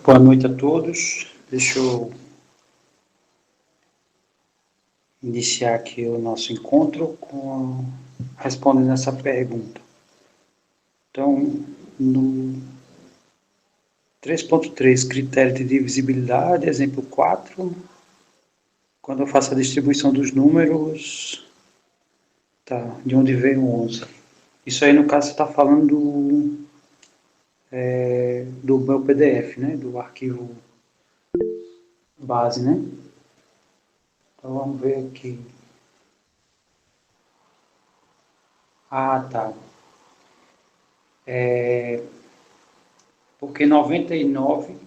Boa noite a todos. Deixa eu iniciar aqui o nosso encontro respondendo essa pergunta. Então, no 3.3, critério de divisibilidade, exemplo 4, quando eu faço a distribuição dos números, de onde vem o 11. Isso aí, no caso, você está falando do meu PDF, né? Do arquivo base, né? Então, vamos ver aqui. Ah, tá. Porque 99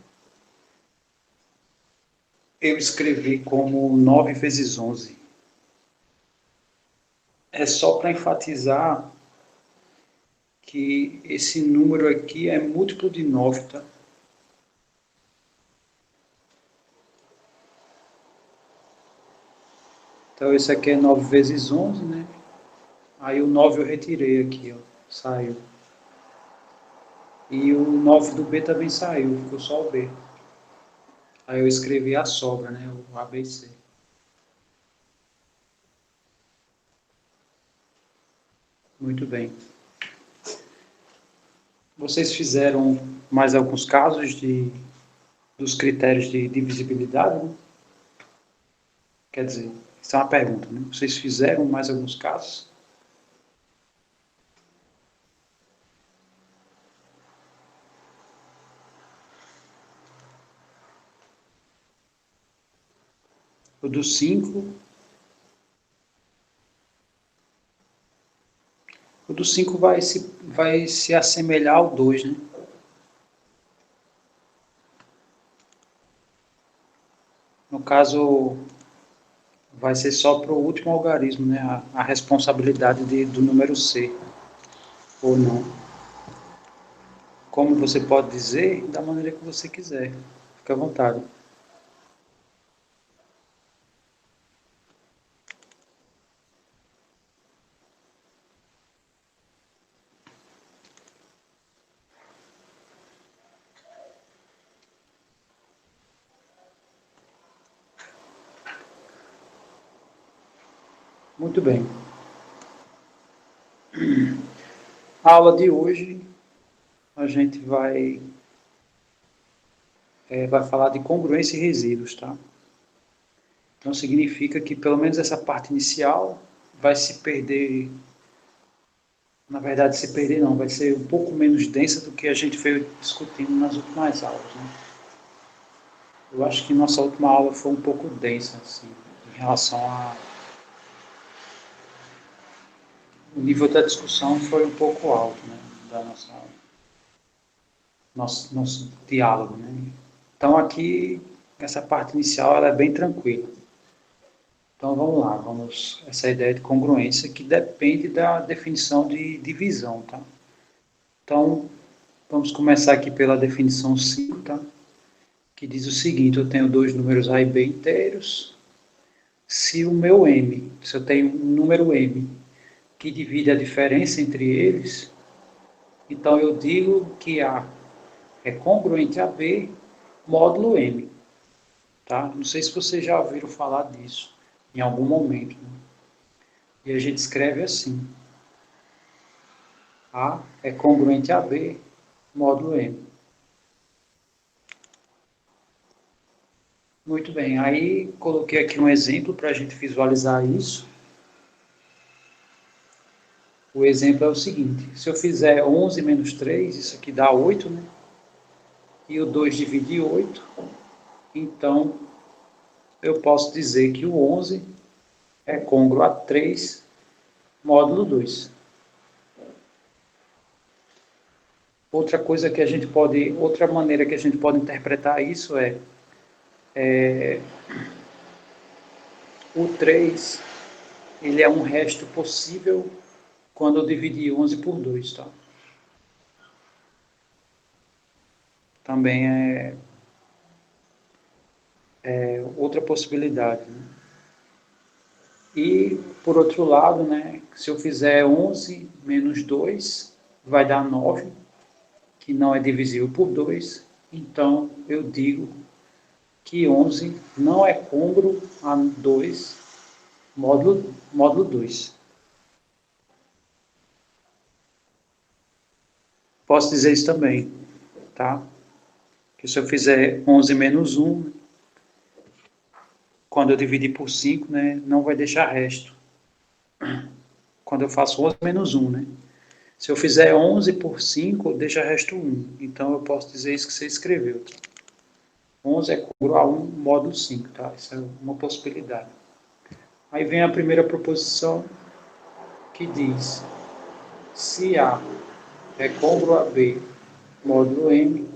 eu escrevi como 9 vezes 11. É só para enfatizar que esse número aqui é múltiplo de 9, tá? Então, esse aqui é 9 vezes 11, né? Aí o 9 eu retirei aqui, ó. Saiu. E o 9 do B também saiu, ficou só o B. Aí eu escrevi a sobra, né? O ABC. Muito bem. Vocês fizeram mais alguns casos dos critérios de divisibilidade, né? Quer dizer, isso é uma pergunta, né? Vocês fizeram mais alguns casos? O do 5. O do 5 vai se assemelhar ao 2, né? No caso, vai ser só para o último algarismo, né? A responsabilidade do número C, ou não. Como você pode dizer, da maneira que você quiser. Fique à vontade. Muito bem. A aula de hoje, a gente vai falar de congruência e resíduos, tá? Então, significa que, pelo menos essa parte inicial, vai se perder. Na verdade, se perder não, vai ser um pouco menos densa do que a gente veio discutindo nas últimas aulas, né? Eu acho que nossa última aula foi um pouco densa, assim, em relação a... O nível da discussão foi um pouco alto, né, da nosso diálogo, né? Então, aqui, essa parte inicial, ela é bem tranquila. Então, vamos lá, essa ideia de congruência que depende da definição de divisão, tá? Então, vamos começar aqui pela definição 5, tá? Que diz o seguinte: eu tenho dois números A e B inteiros. Se eu tenho um número M que divide a diferença entre eles, então eu digo que A é congruente a B módulo M. Tá? Não sei se vocês já ouviram falar disso em algum momento, né? E a gente escreve assim: A é congruente a B módulo M. Muito bem, aí coloquei aqui um exemplo para a gente visualizar isso. O exemplo é o seguinte: se eu fizer 11 menos 3, isso aqui dá 8, né? E o 2 divide 8, então eu posso dizer que o 11 é congruo a 3 módulo 2. Outra maneira que a gente pode interpretar isso o 3, ele é um resto possível quando eu dividir 11 por 2, tá? Também é outra possibilidade, né? E, por outro lado, né, se eu fizer 11 menos 2, vai dar 9, que não é divisível por 2. então eu digo que 11 não é côngruo a 2 módulo 2. Posso dizer isso também, tá? Que se eu fizer 11 menos 1, quando eu dividir por 5, né, não vai deixar resto. Quando eu faço 11 menos 1, né? Se eu fizer 11 por 5, deixa resto 1. Então eu posso dizer isso que você escreveu. Tá? 11 é côngruo a 1 módulo 5, tá? Isso é uma possibilidade. Aí vem a primeira proposição que diz: se A é côngruo a B módulo M,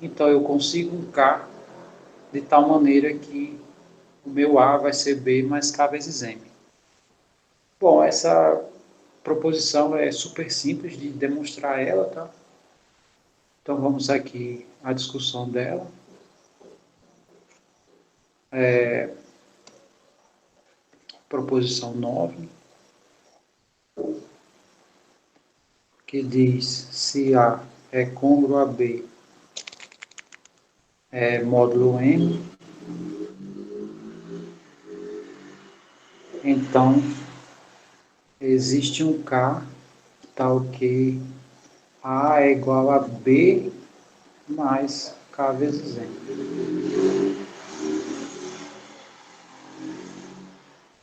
então eu consigo um K de tal maneira que o meu A vai ser B mais K vezes M. Bom, essa proposição é super simples de demonstrar ela, tá? Então vamos aqui à discussão dela. Proposição 9, que diz se A é côngruo a B módulo M, então existe um K tal que A é igual a B mais K vezes M.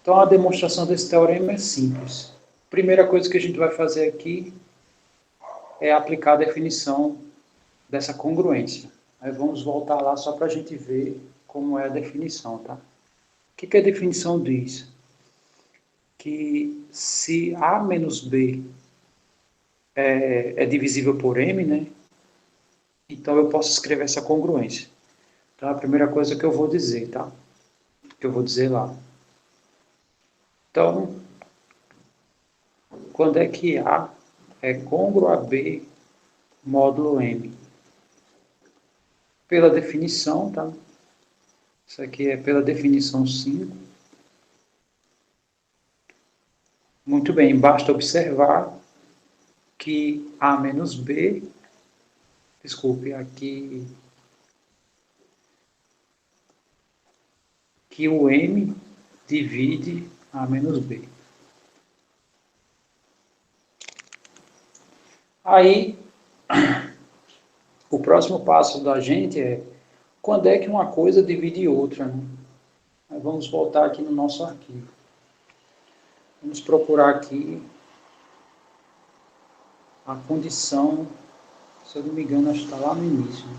Então a demonstração desse teorema é simples. Primeira coisa que a gente vai fazer aqui é aplicar a definição dessa congruência. Aí vamos voltar lá só para a gente ver como é a definição, tá? O que a definição diz? Que se A menos B é divisível por M, né? Então eu posso escrever essa congruência. Então a primeira coisa que eu vou dizer, tá? Que eu vou dizer lá. Então, quando é que A é côngruo a B módulo M? Pela definição, tá? Isso aqui é pela definição 5. Muito bem, basta observar que A menos B, desculpe, aqui, que o M divide A menos B. Aí, o próximo passo da gente é quando é que uma coisa divide outra, né? Vamos voltar aqui no nosso arquivo. Vamos procurar aqui a condição, se eu não me engano, acho que está lá no início. Né?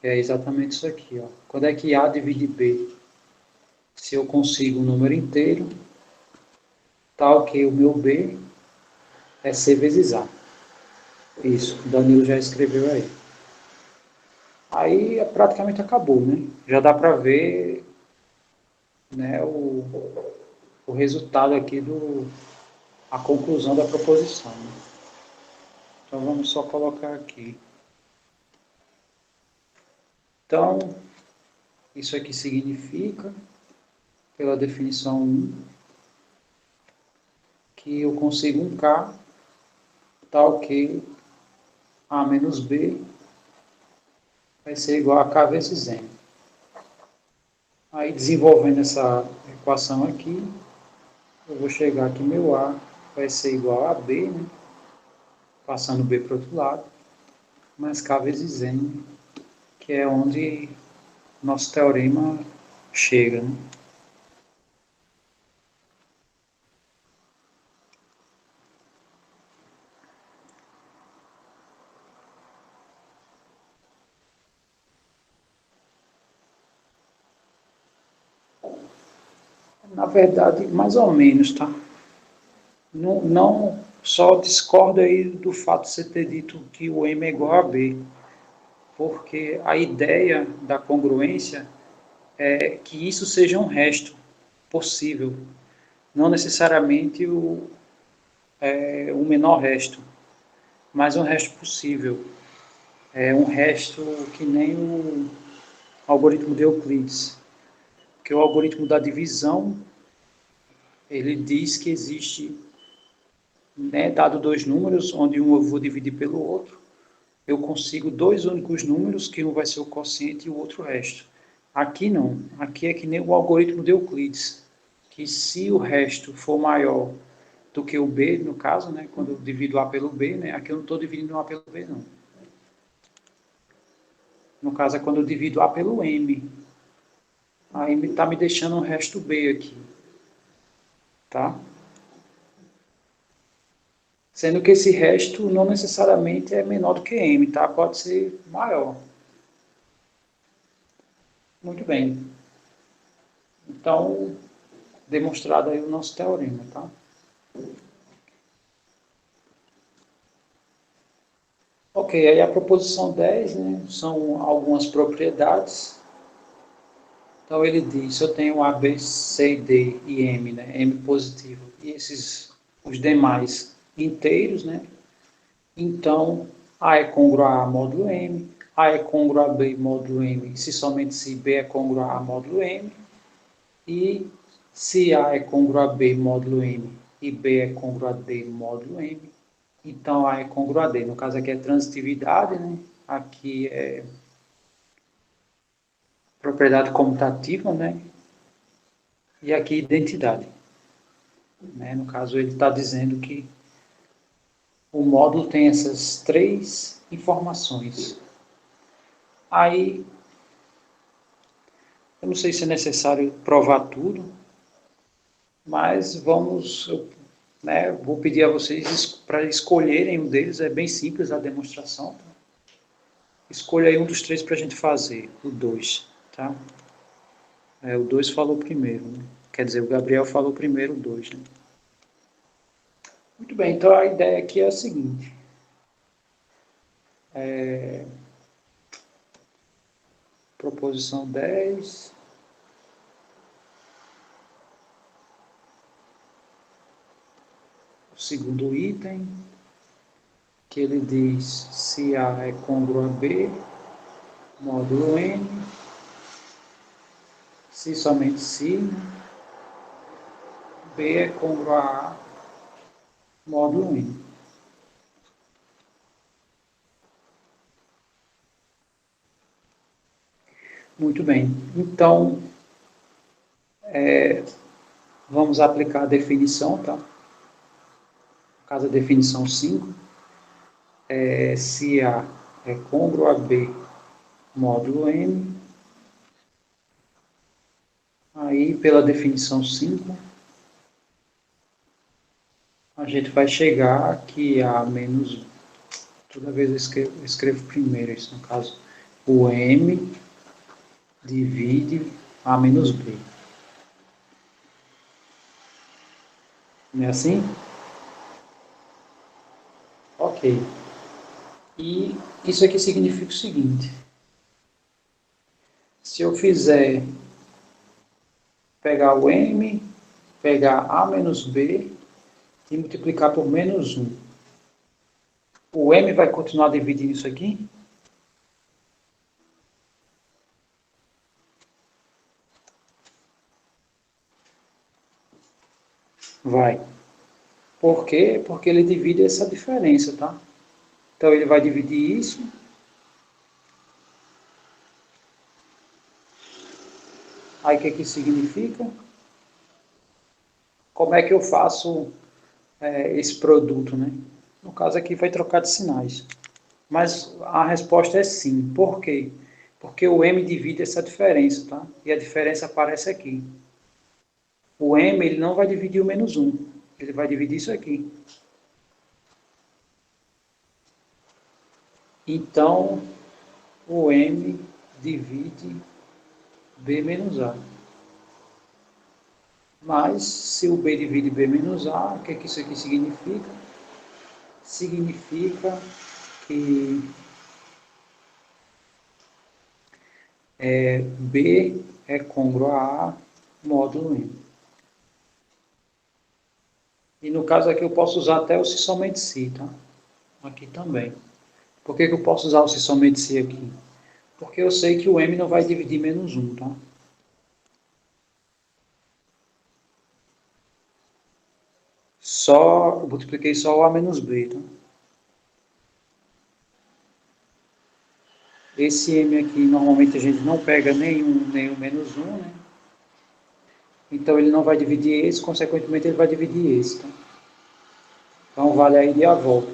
Que é exatamente isso aqui. Ó. Quando é que A divide B? Se eu consigo um número inteiro, tal que o meu B é C vezes A. Isso, o Danilo já escreveu aí. Aí praticamente acabou, né? Já dá para ver, né, o resultado aqui a conclusão da proposição. Né? Então vamos só colocar aqui. Então, isso aqui significa, pela definição 1, que eu consigo um K tal que A menos B vai ser igual a K vezes M. Aí, desenvolvendo essa equação aqui, eu vou chegar que meu A vai ser igual a B, né? Passando B para o outro lado, mais K vezes M, que é onde nosso teorema chega. Né? Na verdade, mais ou menos, tá? Não só discordo aí do fato de você ter dito que o M é igual a B, porque a ideia da congruência é que isso seja um resto possível, não necessariamente o menor resto, mas um resto possível. É um resto que nem o algoritmo de Euclides, que o algoritmo da divisão, ele diz que existe, né, dado dois números, onde um eu vou dividir pelo outro, eu consigo dois únicos números, que um vai ser o quociente e o outro o resto. Aqui não. Aqui é que nem o algoritmo de Euclides, que se o resto for maior do que o B, no caso, né, quando eu divido A pelo B, né, aqui eu não estou dividindo A pelo B, não. No caso, é quando eu divido A pelo M. Aí está me deixando o resto B aqui. Tá? Sendo que esse resto não necessariamente é menor do que M, tá? Pode ser maior. Muito bem. Então, demonstrado aí o nosso teorema, tá? Ok, aí a proposição 10, né, são algumas propriedades. Então ele diz, eu tenho A, B, C, D e M, né, M positivo, e esses, os demais inteiros, né, então A é congruo a módulo M, A é congruo a B módulo M, se somente se B é congruo a módulo M, e se A é congruo a B módulo M e B é congruo a D módulo M, então A é congruo a D. No caso aqui é transitividade, né? Aqui é propriedade comutativa, né? E aqui identidade. Né? No caso ele está dizendo que o módulo tem essas três informações. Aí, eu não sei se é necessário provar tudo, mas vamos, né, vou pedir a vocês para escolherem um deles, é bem simples a demonstração. Tá? Escolha aí um dos três para a gente fazer, o 2, tá? O 2 falou primeiro, né? Quer dizer, o Gabriel falou primeiro o 2, né? Muito bem, então a ideia aqui é a seguinte. Proposição 10. O segundo item, que ele diz se A é congruo a B, módulo N, se somente se, B é congruo a A, módulo N. Muito bem. Então, vamos aplicar a definição, tá? No caso, a definição 5, se A é congruo a B, módulo M, aí, pela definição 5, a gente vai chegar que A menos... Toda vez eu escrevo primeiro isso, no caso, o M divide A menos B. Não é assim? Ok. E isso aqui significa o seguinte. Se eu fizer pegar o M, pegar A menos B e multiplicar por menos 1, o M vai continuar dividindo isso aqui? Vai. Por quê? Porque ele divide essa diferença, tá? Então ele vai dividir isso. Aí o que que significa? Como é que eu faço esse produto, né? No caso aqui vai trocar de sinais. Mas a resposta é sim. Por quê? Porque o M divide essa diferença, tá? E a diferença aparece aqui. O M ele não vai dividir o menos 1. Ele vai dividir isso aqui. Então, o M divide B menos A. Mas, se o B divide B menos A, o que, é que isso aqui significa? Significa que B é congruo a A módulo M. E no caso aqui eu posso usar até o se somente se, tá? Aqui também. Por que, que eu posso usar o se somente se aqui? Porque eu sei que o M não vai dividir menos 1, tá? Eu multipliquei só o A menos B, tá? Esse M aqui, normalmente a gente não pega nem o menos um, né? Então ele não vai dividir esse, consequentemente ele vai dividir esse. Tá? Então vale a ida e a volta.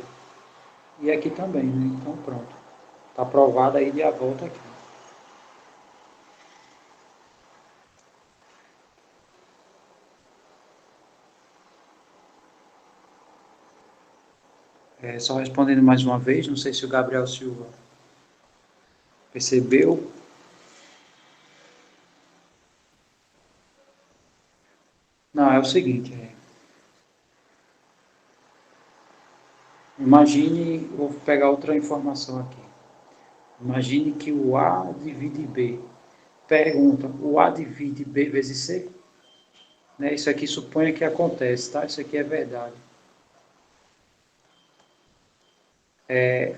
E aqui também, né? Então pronto. Está aprovada a ida e a volta aqui. Só respondendo mais uma vez, não sei se o Gabriel Silva percebeu. Não, é o seguinte, imagine, vou pegar outra informação aqui. Imagine que o A divide B. Pergunta, o A divide B vezes C? Né? Isso aqui suponha que acontece, tá? Isso aqui é verdade.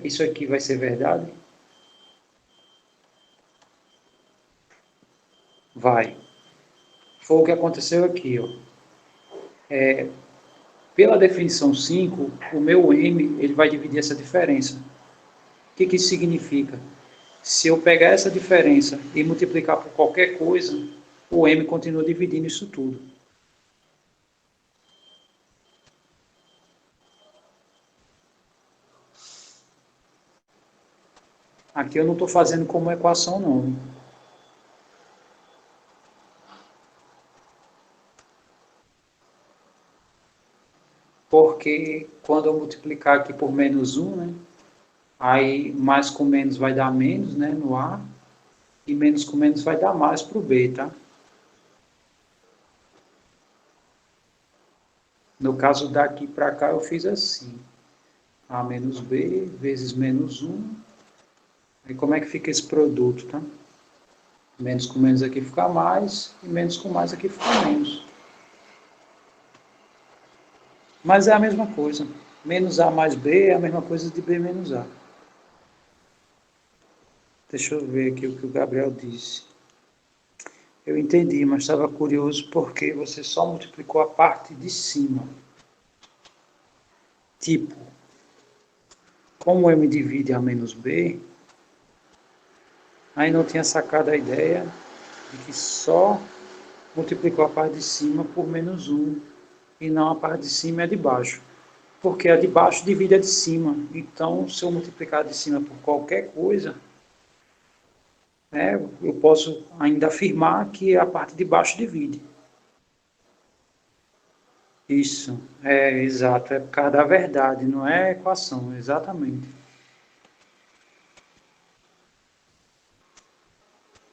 Isso aqui vai ser verdade? Vai. Foi o que aconteceu aqui, ó. Pela definição 5, o meu M ele vai dividir essa diferença. O que isso significa? Se eu pegar essa diferença e multiplicar por qualquer coisa, o M continua dividindo isso tudo. Aqui eu não estou fazendo como equação, não. Porque quando eu multiplicar aqui por menos um, né, aí mais com menos vai dar menos, né, no A, e menos com menos vai dar mais para o B, tá? No caso daqui para cá eu fiz assim, A menos B vezes menos um. Aí como é que fica esse produto, tá? Menos com menos aqui fica mais, e menos com mais aqui fica menos. Mas é a mesma coisa. Menos A mais B é a mesma coisa de B menos A. Deixa eu ver aqui o que o Gabriel disse. Eu entendi, mas estava curioso porque você só multiplicou a parte de cima. Tipo, como M divide A menos B, aí não tinha sacado a ideia de que só multiplicou a parte de cima por menos um e não a parte de cima e a de baixo. Porque a de baixo divide a de cima. Então, se eu multiplicar a de cima por qualquer coisa, né, eu posso ainda afirmar que a parte de baixo divide. Isso, exato, é por causa da verdade, não é equação, exatamente.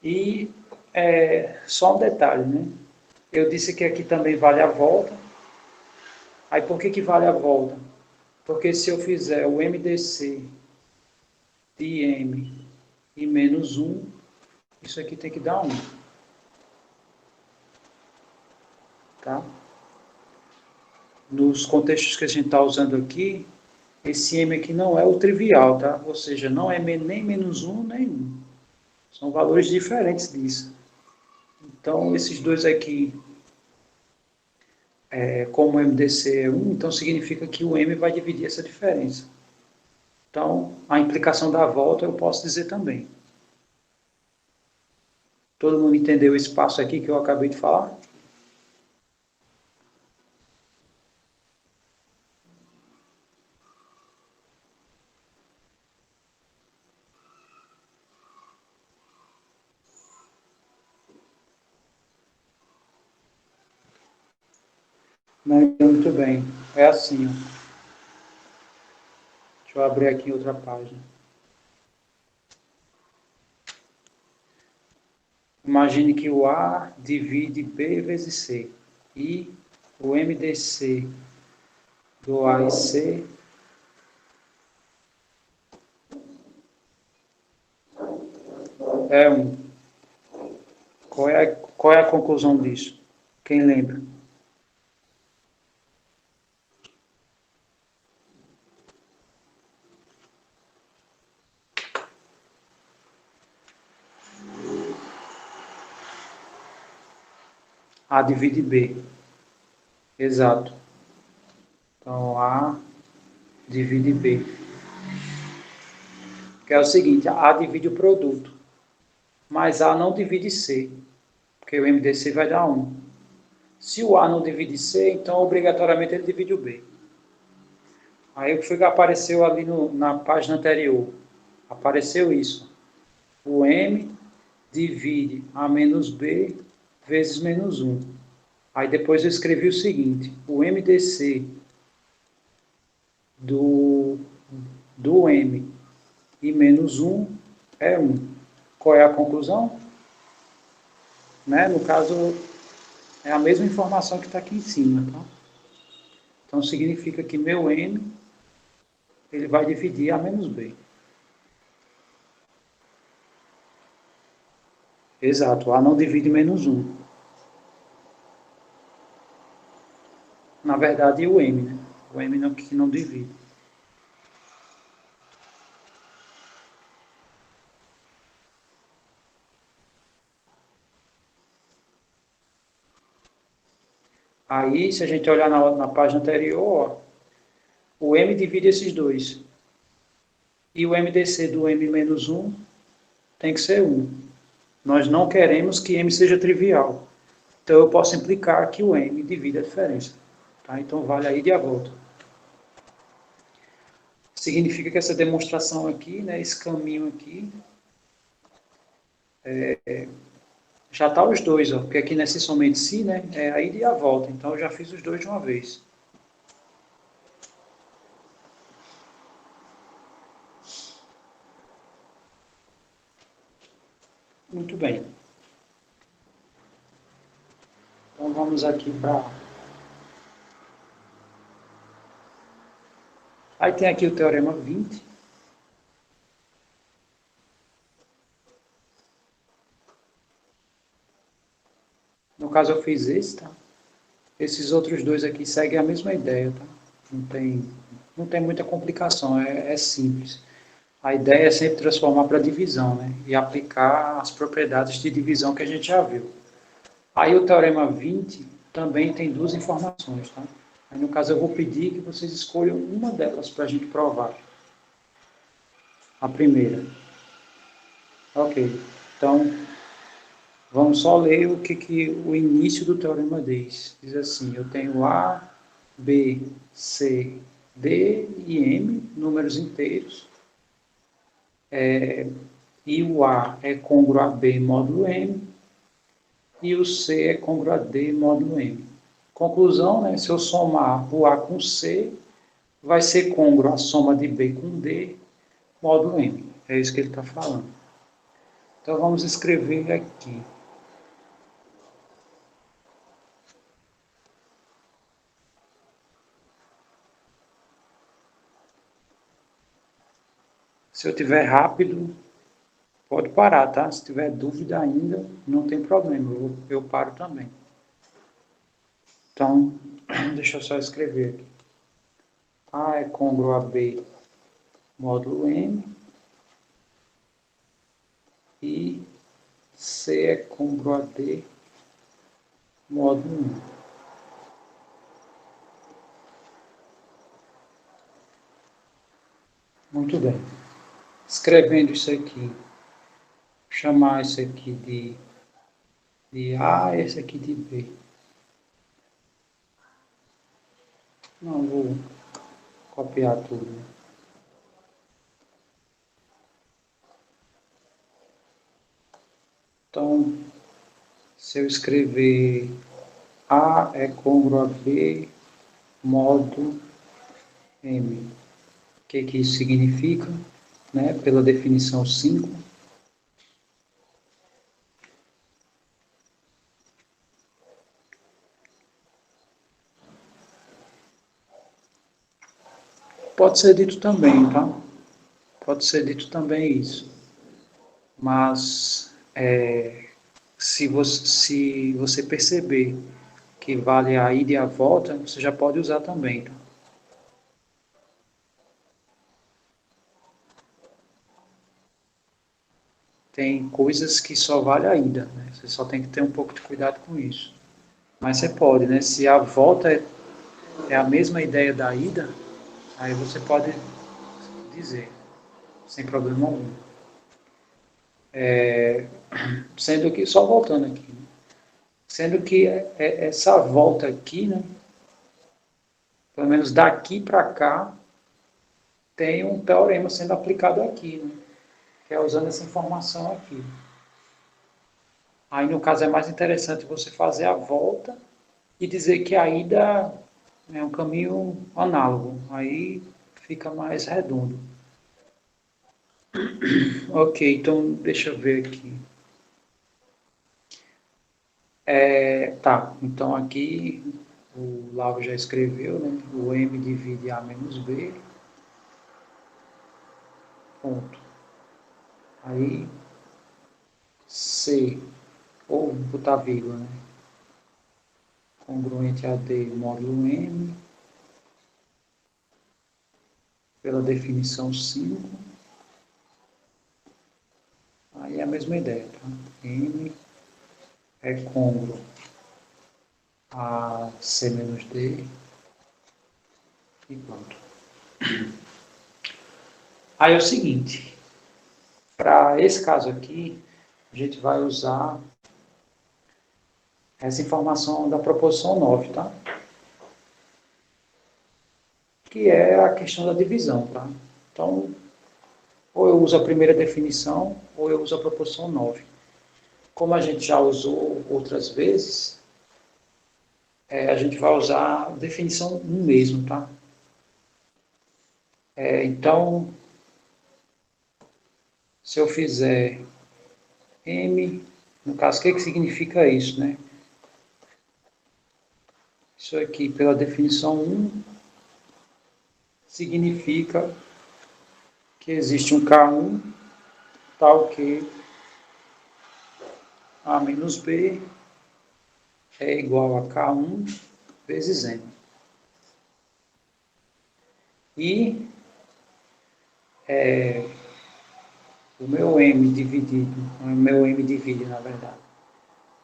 E só um detalhe, né? Eu disse que aqui também vale a volta. Aí por que vale a volta? Porque se eu fizer o MDC de M e menos um, isso aqui tem que dar um, tá? Nos contextos que a gente está usando aqui, esse M aqui não é o trivial, tá? Ou seja, não é nem menos um, nem um. São valores diferentes disso. Então, esses dois aqui, como o MDC é 1, então significa que o M vai dividir essa diferença. Então, a implicação da volta eu posso dizer também. Todo mundo entendeu esse passo aqui que eu acabei de falar? Não, muito bem. É assim, ó. Deixa eu abrir aqui outra página. Imagine que o A divide B vezes C. E o MDC do A e C é 1. Qual é a conclusão disso? Quem lembra? A divide B. Exato. Então, A divide B. que é o seguinte, A divide o produto, mas A não divide C, porque o MDC vai dar 1. Se o A não divide C, então obrigatoriamente ele divide o B. Aí o que foi que apareceu ali na página anterior? Apareceu isso. O M divide A menos B vezes menos 1. Aí depois eu escrevi o seguinte, o MDC do M e menos 1 é 1. Qual é a conclusão? Né? No caso, é a mesma informação que está aqui em cima. Tá? Então significa que meu M ele vai dividir A menos B. Exato, A não divide menos 1. Na verdade, o M, né? O M não, que não divide. Aí, se a gente olhar na página anterior, ó, o M divide esses dois. E o MDC do M menos 1 tem que ser 1. Nós não queremos que M seja trivial. Então, eu posso implicar que o M divide a diferença. Tá? Então, vale a ida e a volta. Significa que essa demonstração aqui, né, esse caminho aqui, já está os dois, ó, porque aqui nesse somente se, né, é a ida e a volta. Então, eu já fiz os dois de uma vez. Muito bem. Então, vamos aqui para... Aí tem aqui o teorema 20. No caso, eu fiz esse, tá? Esses outros dois aqui seguem a mesma ideia, tá? Não tem muita complicação, é simples. A ideia é sempre transformar para divisão, né? E aplicar as propriedades de divisão que a gente já viu. Aí o teorema 20 também tem duas informações, tá? Aí, no caso, eu vou pedir que vocês escolham uma delas para a gente provar. A primeira. Ok. Então, vamos só ler que o início do teorema diz. Diz assim, eu tenho A, B, C, D e M, números inteiros, e o A é congruo a B módulo M, e o C é congruo a D módulo M. Conclusão, né, se eu somar o A com C, vai ser congruo a soma de B com D módulo M. É isso que ele está falando. Então vamos escrever aqui. Se eu tiver rápido, pode parar, tá? Se tiver dúvida ainda, não tem problema, eu paro também. Então, deixa eu só escrever aqui. A é congruo a B módulo M e C é congruo a D módulo 1. Muito bem. Escrevendo isso aqui, chamar isso aqui de A, esse aqui de B. Não, vou copiar tudo. Né? Então, se eu escrever A é congruo a B módulo M, o que isso significa? Né? Pela definição 5, pode ser dito também, tá? Pode ser dito também isso. Mas se você perceber que vale a ida e a volta, você já pode usar também. Tá? Tem coisas que só vale a ida, né? Você só tem que ter um pouco de cuidado com isso. Mas você pode, né? Se a volta é a mesma ideia da ida, aí você pode dizer. sem problema algum. Sendo que, só voltando aqui, né? Sendo que essa volta aqui, né, pelo menos daqui para cá, tem um teorema sendo aplicado aqui, né, que é usando essa informação aqui. Aí, no caso, é mais interessante você fazer a volta e dizer que a ida é um caminho análogo. Aí fica mais redondo. Ok, então deixa eu ver aqui. Tá, então aqui o Lavo já escreveu, né? O M divide A menos B, ponto. Aí C, ou botar vírgula, né? Congruente a D módulo M, pela definição 5. Aí é a mesma ideia, tá? M é congruo a C menos D e pronto. Aí é o seguinte, para esse caso aqui, a gente vai usar essa informação da proposição 9, tá? Que é a questão da divisão, tá? Então, ou eu uso a primeira definição, ou eu uso a proposição 9. Como a gente já usou outras vezes, a gente vai usar a definição 1 mesmo, tá? Então, se eu fizer M, no caso, o que significa isso, né? Isso aqui, pela definição 1, significa que existe um K1 tal que A menos B é igual a K1 vezes M. E o meu M divide, na verdade,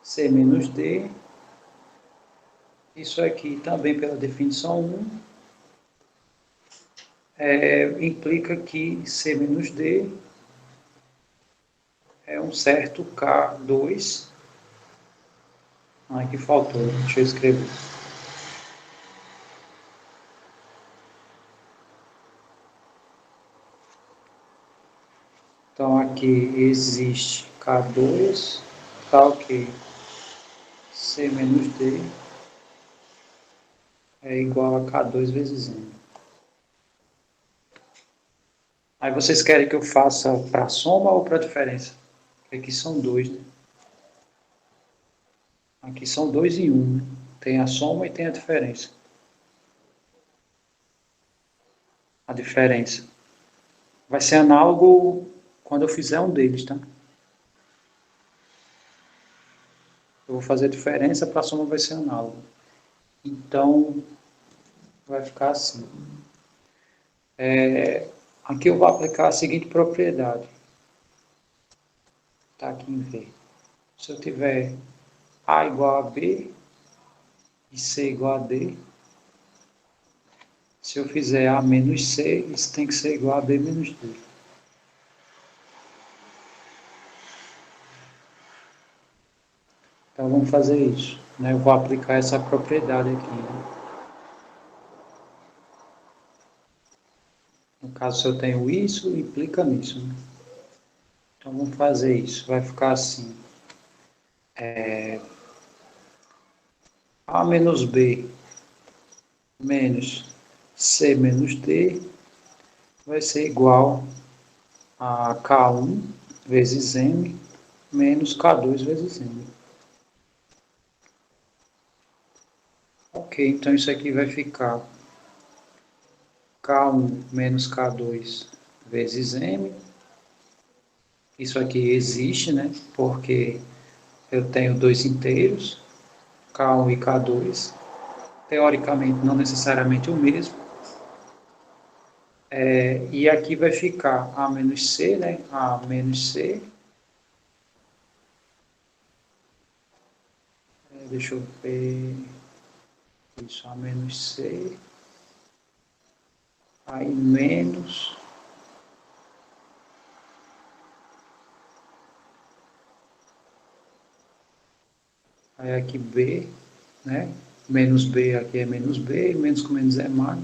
C menos D, isso aqui também pela definição 1, implica que C menos D é um certo K2. Aqui faltou, deixa eu escrever. Então aqui existe K2, tal que C menos D é igual a K2 vezes M. Aí vocês querem que eu faça para soma ou para diferença? Aqui são dois, né? Aqui são dois em um, né? Tem a soma e tem a diferença. A diferença. Vai ser análogo quando eu fizer um deles, tá? Eu vou fazer a diferença, para a soma vai ser análogo. Então, vai ficar assim. Aqui eu vou aplicar a seguinte propriedade. Está aqui em V. Se eu tiver A igual a B e C igual a D, se eu fizer A menos C, isso tem que ser igual a B menos D. Então vamos fazer isso, né? Eu vou aplicar essa propriedade aqui, né? No caso, se eu tenho isso, implica nisso, né? Então vamos fazer isso. Vai ficar assim. A menos B menos C menos D vai ser igual a K1 vezes M menos K2 vezes M. Ok, então isso aqui vai ficar K1 menos K2 vezes M. Isso aqui existe, né? Porque eu tenho dois inteiros, K1 e K2. Teoricamente, não necessariamente o mesmo. E aqui vai ficar A menos C, né? A menos C. Deixa eu ver. Isso, A menos C. Aí menos Aí aqui B, né? Menos B aqui é menos B, menos com menos é mais.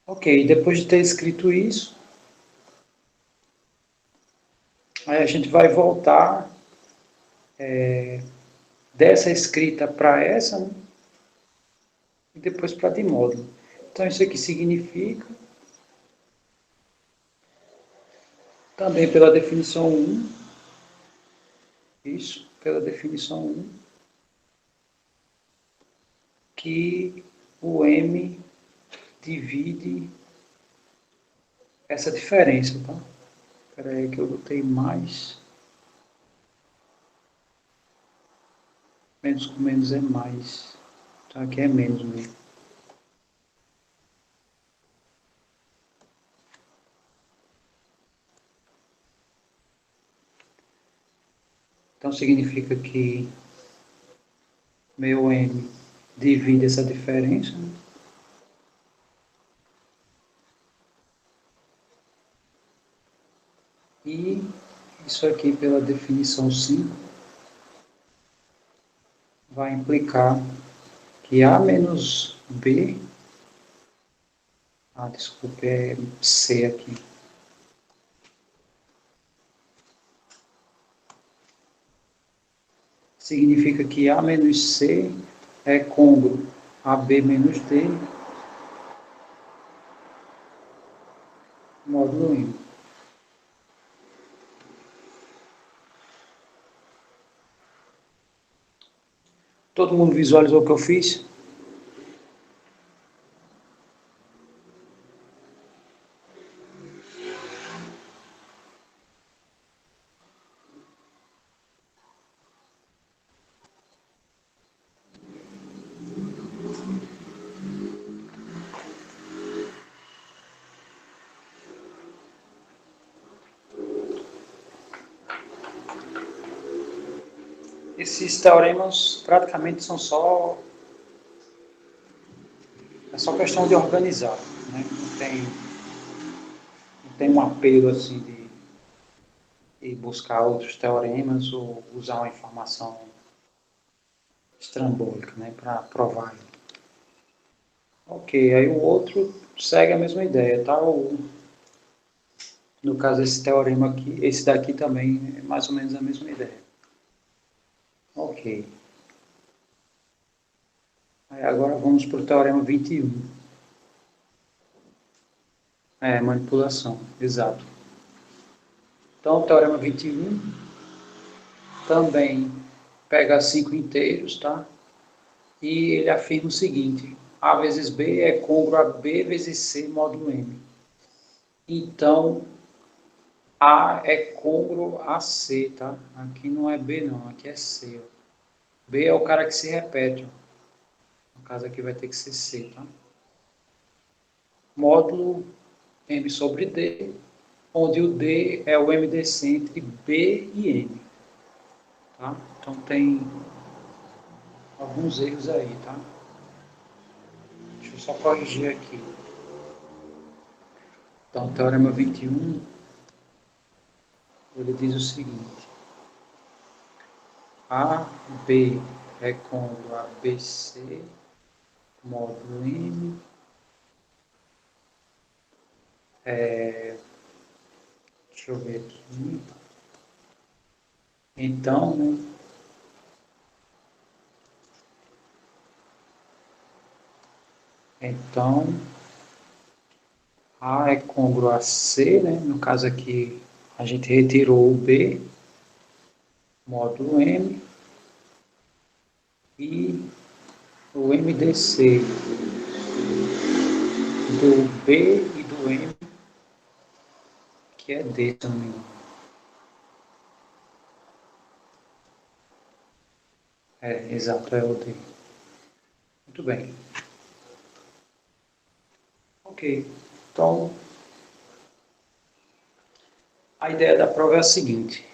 Ok, depois de ter escrito isso, aí a gente vai voltar dessa escrita para essa, né? E depois para de módulo. Então isso aqui significa, também pela definição 1, isso, pela definição 1, que o M divide essa diferença, tá? Espera aí que eu botei mais. Menos com menos é mais. Então aqui é menos mesmo. Então significa que meu M divide essa diferença, né? E isso aqui, pela definição 5, vai implicar que A menos B, desculpe, é C aqui. Significa que A menos C é côngruo a B menos D, módulo M. Todo mundo visualizou o que eu fiz? Esses teoremas praticamente são é só questão de organizar, né? Não tem um apelo assim de buscar outros teoremas ou usar uma informação estrambólica, né, para provar. Ok, aí o outro segue a mesma ideia, tá? No caso, esse teorema aqui, esse daqui também é mais ou menos a mesma ideia. Ok. Aí agora vamos para o teorema 21. É, manipulação, exato. Então, o teorema 21 também pega 5 inteiros, tá? E ele afirma o seguinte: A vezes B é côngruo a B vezes C módulo M. Então, A é côngruo a C, tá? Aqui não é B não, aqui é C. Ó. B é o cara que se repete. Ó. No caso aqui vai ter que ser C, tá? Módulo M sobre D, onde o D é o MDC entre B e M, tá? Então tem alguns erros aí, tá? Deixa eu só corrigir aqui. Então, teorema 21, ele diz o seguinte: AB é côngruo a BC, módulo M, deixa eu ver aqui. Então, né, então, A é côngruo a C, né? No caso aqui, a gente retirou o B, módulo M, e o MDC do B e do M, que é D também. É, exato, é o D. Muito bem. Ok. Então, a ideia da prova é a seguinte.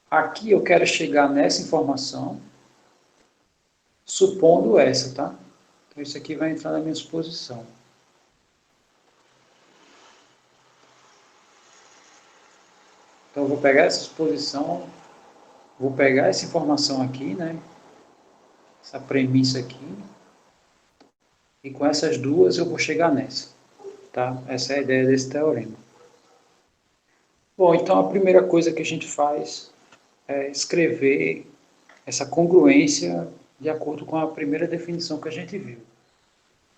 Aqui eu quero chegar nessa informação, supondo essa, tá? Isso aqui vai entrar na minha suposição. Então, eu vou pegar essa suposição, vou pegar essa informação aqui, né? Essa premissa aqui, e com essas duas eu vou chegar nessa, tá? Essa é a ideia desse teorema. Bom, então a primeira coisa que a gente faz é escrever essa congruência de acordo com a primeira definição que a gente viu.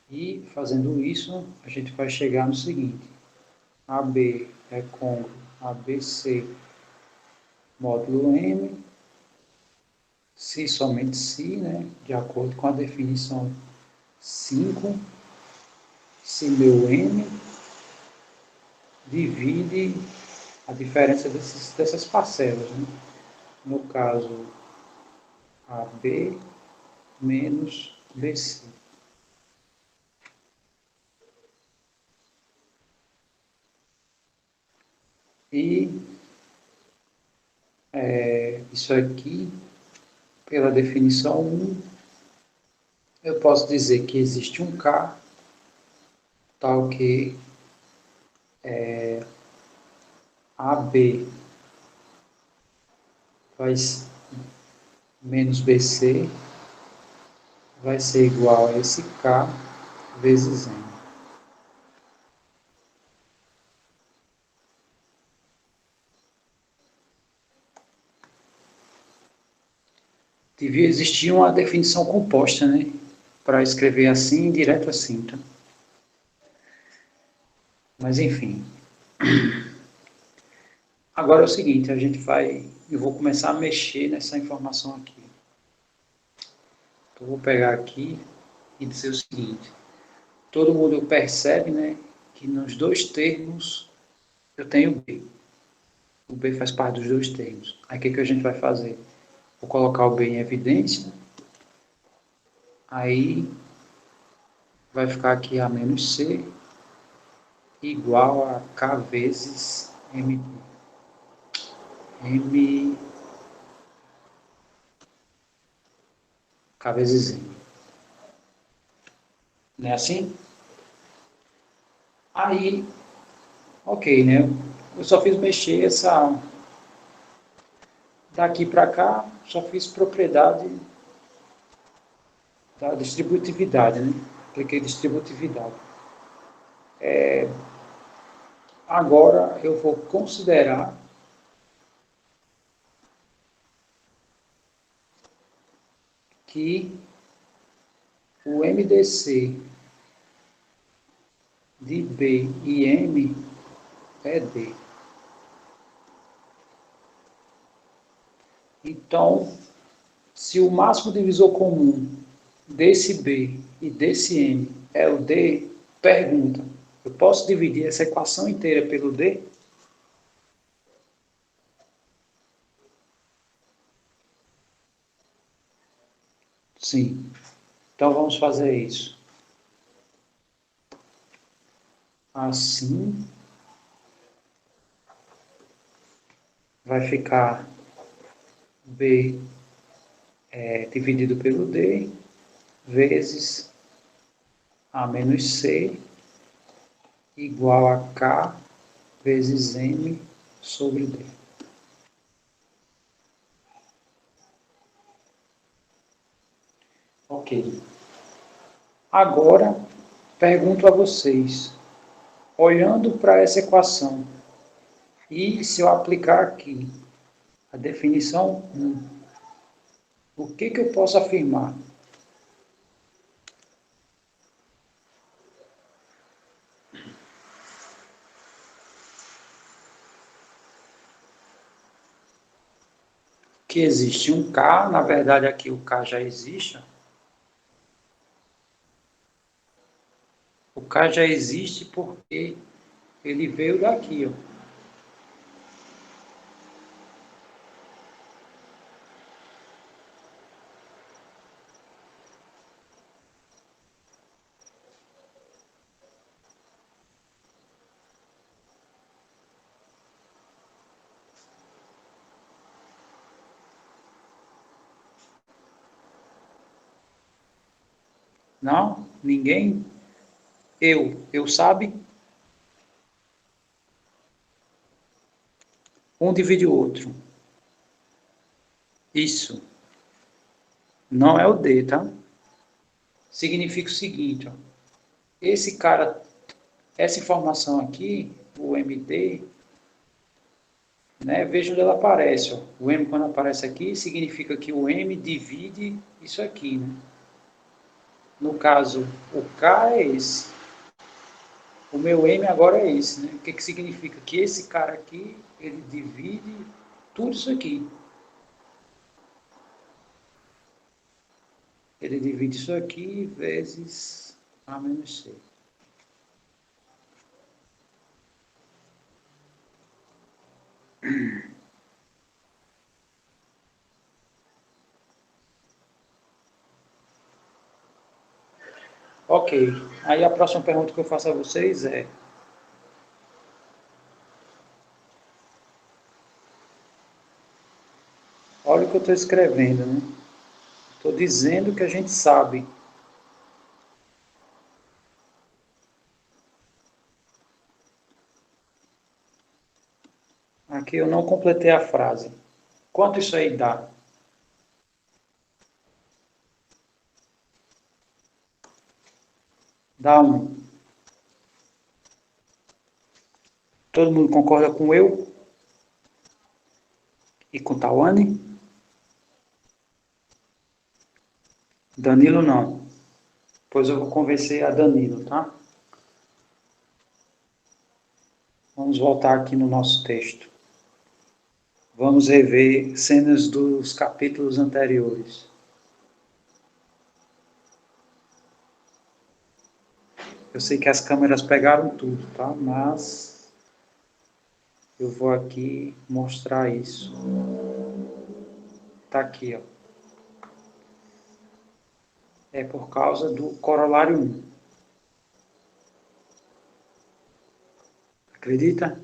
E, fazendo isso, a gente vai chegar no seguinte: AB é congruo a BC módulo M, se somente se, né, de acordo com a definição 5, se meu M divide a diferença dessas parcelas, né? No caso, AB menos BC. E isso aqui, pela definição 1, eu posso dizer que existe um K tal que AB vai, menos BC vai ser igual a esse K vezes M. Devia existir uma definição composta, né? Para escrever assim, direto assim, tá? Mas enfim. Agora é o seguinte, eu vou começar a mexer nessa informação aqui. Então, eu vou pegar aqui e dizer o seguinte: todo mundo percebe, né, que nos dois termos eu tenho B. O B faz parte dos dois termos. Aí o que a gente vai fazer? Vou colocar o B em evidência. Aí vai ficar aqui A menos C igual a K vezes K vezes M. Não é assim? Aí, ok, né? Eu só fiz mexer daqui para cá, só fiz propriedade da distributividade, né? Apliquei distributividade. Agora eu vou considerar que o MDC de B e M é D. Então, se o máximo divisor comum desse B e desse M é o D, pergunta: eu posso dividir essa equação inteira pelo D? Sim. Então vamos fazer isso. Assim vai ficar B dividido pelo D vezes A menos C igual a K vezes M sobre D. Ok. Agora, pergunto a vocês, olhando para essa equação, e se eu aplicar aqui a definição 1, o que eu posso afirmar? Que existe um K, na verdade aqui o K já existe. O K já existe porque ele veio daqui, ó. Não? Ninguém? Eu sabe? Um divide o outro. Isso. Não é o D, tá? Significa o seguinte, ó. Esse cara, essa informação aqui, o MD, né, veja onde ela aparece. Ó. O M, quando aparece aqui, significa que o M divide isso aqui. Né? No caso, o K é esse. O meu M agora é esse. Né? O que, que significa? Que esse cara aqui, ele divide tudo isso aqui. Ele divide isso aqui vezes A menos C. Ok. Aí a próxima pergunta que eu faço a vocês é: olha o que eu estou escrevendo, né? Estou dizendo que a gente sabe. Aqui eu não completei a frase. Quanto isso aí dá? Dá um. Todo mundo concorda com eu e com Tawane? Danilo não. Pois eu vou convencer a Danilo, tá? Vamos voltar aqui no nosso texto. Vamos rever cenas dos capítulos anteriores. Eu sei que as câmeras pegaram tudo, tá? Mas eu vou aqui mostrar isso. Tá aqui, ó. É por causa do corolário 1. Acredita?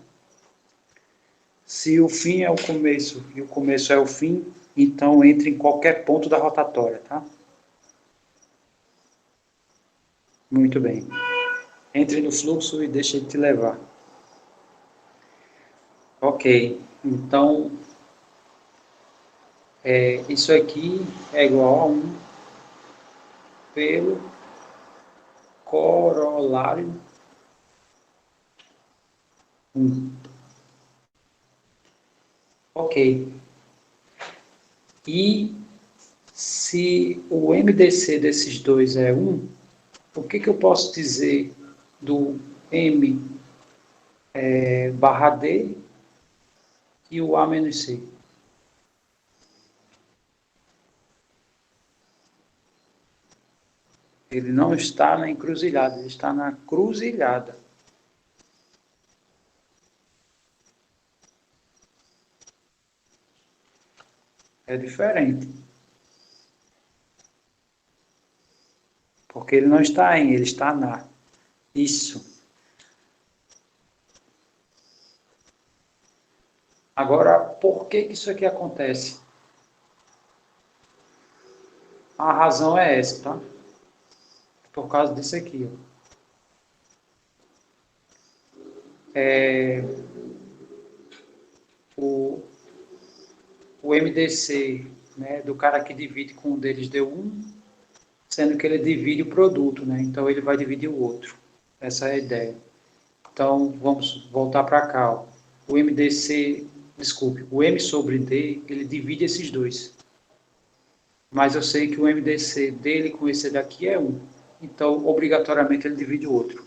Se o fim é o começo e o começo é o fim, então entre em qualquer ponto da rotatória, tá? Muito bem. Entre no fluxo e deixe ele te levar. Ok. Então, isso aqui é igual a 1 pelo corolário 1. Ok. E se o MDC desses dois é 1, o que, que eu posso dizer do M barra D e o A menos C? Ele não está na encruzilhada, ele está na cruzilhada. É diferente. Porque ele não está em, ele está na. Isso. Agora, por que isso aqui acontece? A razão é essa, tá? Por causa disso aqui. Ó. É, o, o MDC, né, do cara que divide com um deles deu 1, sendo que ele divide o produto, né? Então ele vai dividir o outro. Essa é a ideia. Então vamos voltar para cá. Ó. O MDC, desculpe, o M sobre D, ele divide esses dois. Mas eu sei que o MDC dele com esse daqui é 1. Então, obrigatoriamente, ele divide o outro.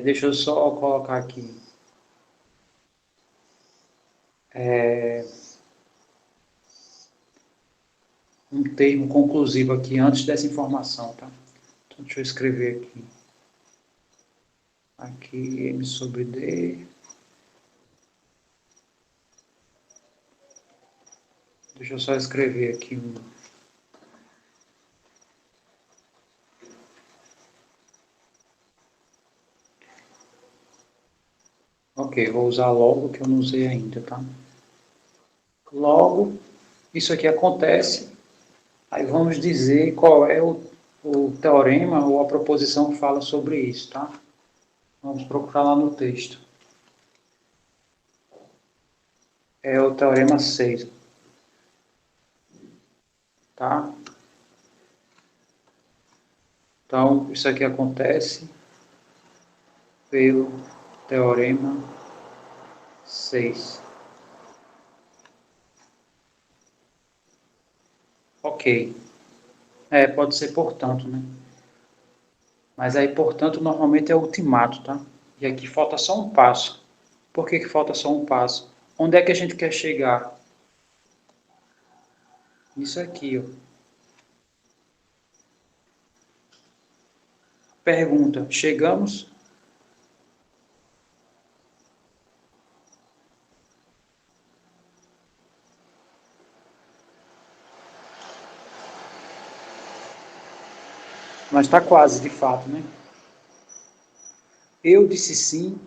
Deixa eu só colocar aqui um termo conclusivo aqui antes dessa informação, tá? Então, deixa eu escrever aqui. Aqui, M sobre D. Deixa eu só escrever aqui um. Ok, vou usar logo que eu não usei ainda, tá? Logo, isso aqui acontece, Aí vamos dizer qual é o teorema ou a proposição que fala sobre isso, tá? Vamos procurar lá no texto. É o teorema 6, tá? Então, isso aqui acontece pelo teorema 6. Ok. Pode ser portanto, né? Mas aí, portanto, normalmente é ultimato, tá? E aqui falta só um passo. Por que que falta só um passo? Onde é que a gente quer chegar? Isso aqui, ó. Pergunta: chegamos? Mas está quase, de fato, né? Eu disse sim,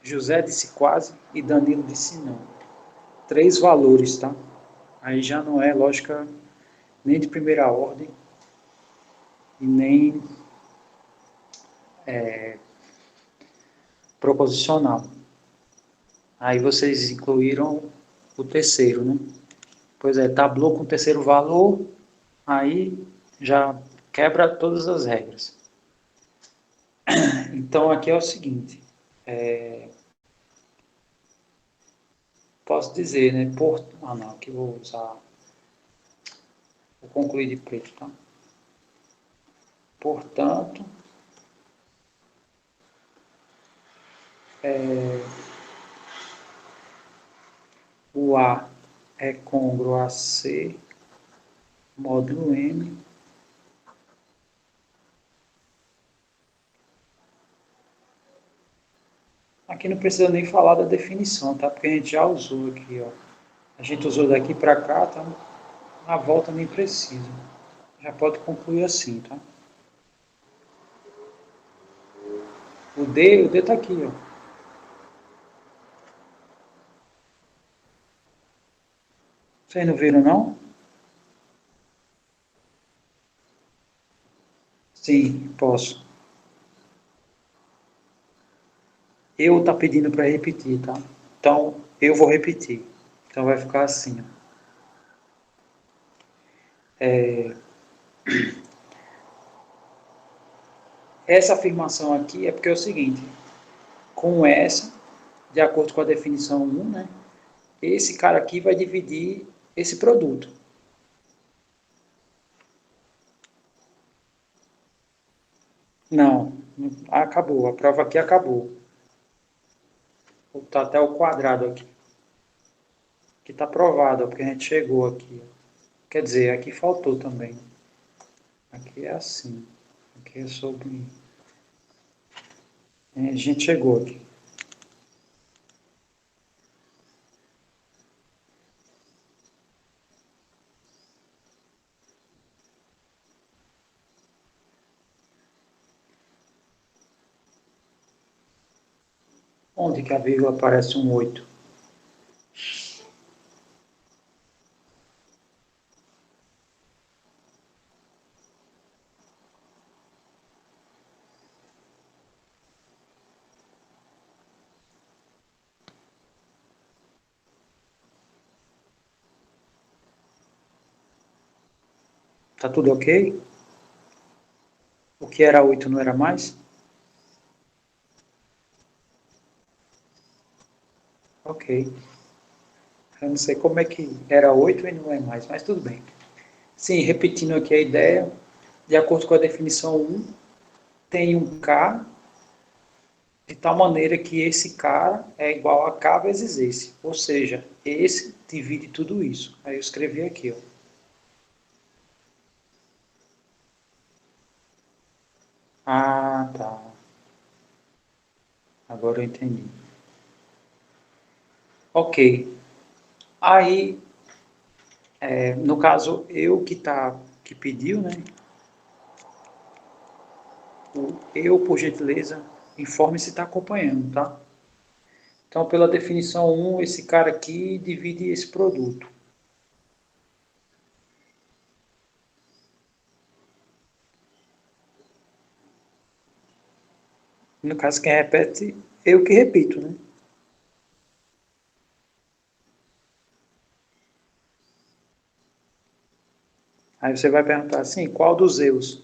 José disse quase e Danilo disse não. Três valores, tá? Aí já não é lógica nem de primeira ordem e nem proposicional. Aí vocês incluíram o terceiro, né? Pois é, tablou com o terceiro valor, aí já quebra todas as regras. Então aqui é o seguinte, posso dizer, né? Não, aqui vou usar, vou concluir de preto, tá? Portanto, o A é congruo a C módulo M. Aqui não precisa nem falar da definição, tá? Porque a gente já usou aqui, ó. A gente usou daqui para cá, tá? Na volta nem precisa. Já pode concluir assim, tá? O D tá aqui, ó. Vocês não viram, não? Sim, posso. Eu tá pedindo para repetir, tá? Então, eu vou repetir. Então vai ficar assim, ó. Essa afirmação aqui é porque é o seguinte, com essa, de acordo com a definição 1, né? Esse cara aqui vai dividir esse produto. Não, acabou. A prova aqui acabou. Está até o quadrado aqui. Aqui está provado, porque a gente chegou aqui. Quer dizer, aqui faltou também. Aqui é assim. Aqui é sobre. A gente chegou aqui. Onde que a vírgula aparece um 8? Tá tudo ok? O que era 8 não era mais? Ok. Eu não sei como é que era 8 e não é mais, mas tudo bem. Sim, repetindo aqui a ideia, de acordo com a definição 1, tem um K de tal maneira que esse cara é igual a K vezes esse. Ou seja, esse divide tudo isso. Aí eu escrevi aqui, ó. Ah, tá. Agora eu entendi. Ok. Aí, no caso, eu que pediu, né? Eu, por gentileza, informe se está acompanhando, tá? Então, pela definição 1, esse cara aqui divide esse produto. No caso, quem repete, eu que repito, né? Aí você vai perguntar assim, qual dos eus?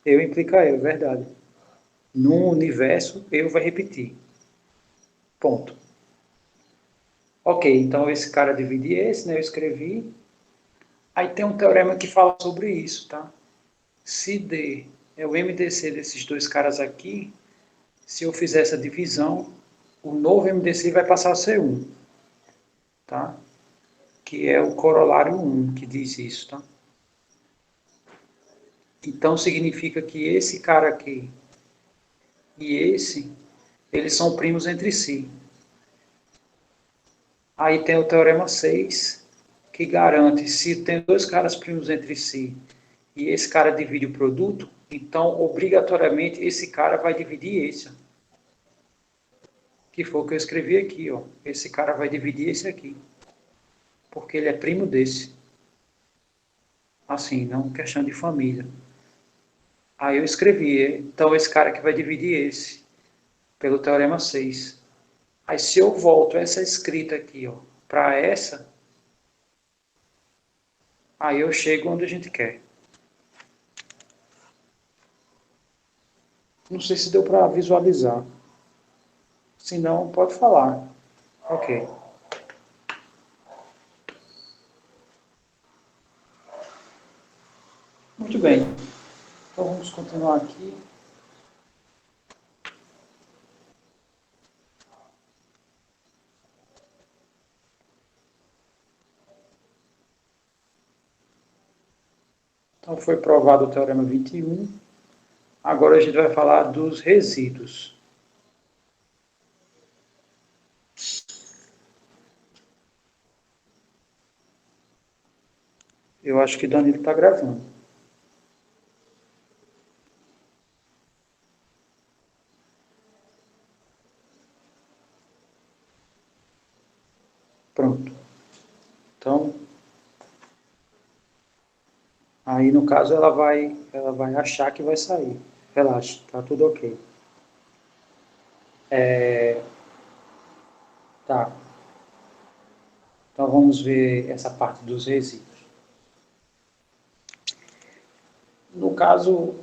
Eu implica eu, verdade. No universo, eu vai repetir. Ponto. Ok, então esse cara divide esse, né? Eu escrevi. Aí tem um teorema que fala sobre isso, tá? Se D é o MDC desses dois caras aqui, se eu fizer essa divisão, o novo MDC vai passar a ser 1, tá? Que é o corolário 1 que diz isso, tá? Então significa que esse cara aqui e esse, eles são primos entre si. Aí tem o teorema 6, que garante se tem dois caras primos entre si e esse cara divide o produto, então obrigatoriamente esse cara vai dividir esse, ó, que foi o que eu escrevi aqui, ó. Esse cara vai dividir esse aqui, porque ele é primo desse. Assim, não questão de família. Aí eu escrevi, então esse cara que vai dividir esse, pelo teorema 6. Aí se eu volto essa escrita aqui, ó, para essa, aí eu chego onde a gente quer. Não sei se deu para visualizar. Se não, pode falar. Ok. Muito bem. Então vamos continuar aqui. Então foi provado o teorema 21. Agora a gente vai falar dos resíduos. Eu acho que Danilo está gravando. Pronto. Então, aí no caso ela vai achar que vai sair. Relaxa, tá tudo ok. Tá. Então vamos ver essa parte dos resíduos. No caso,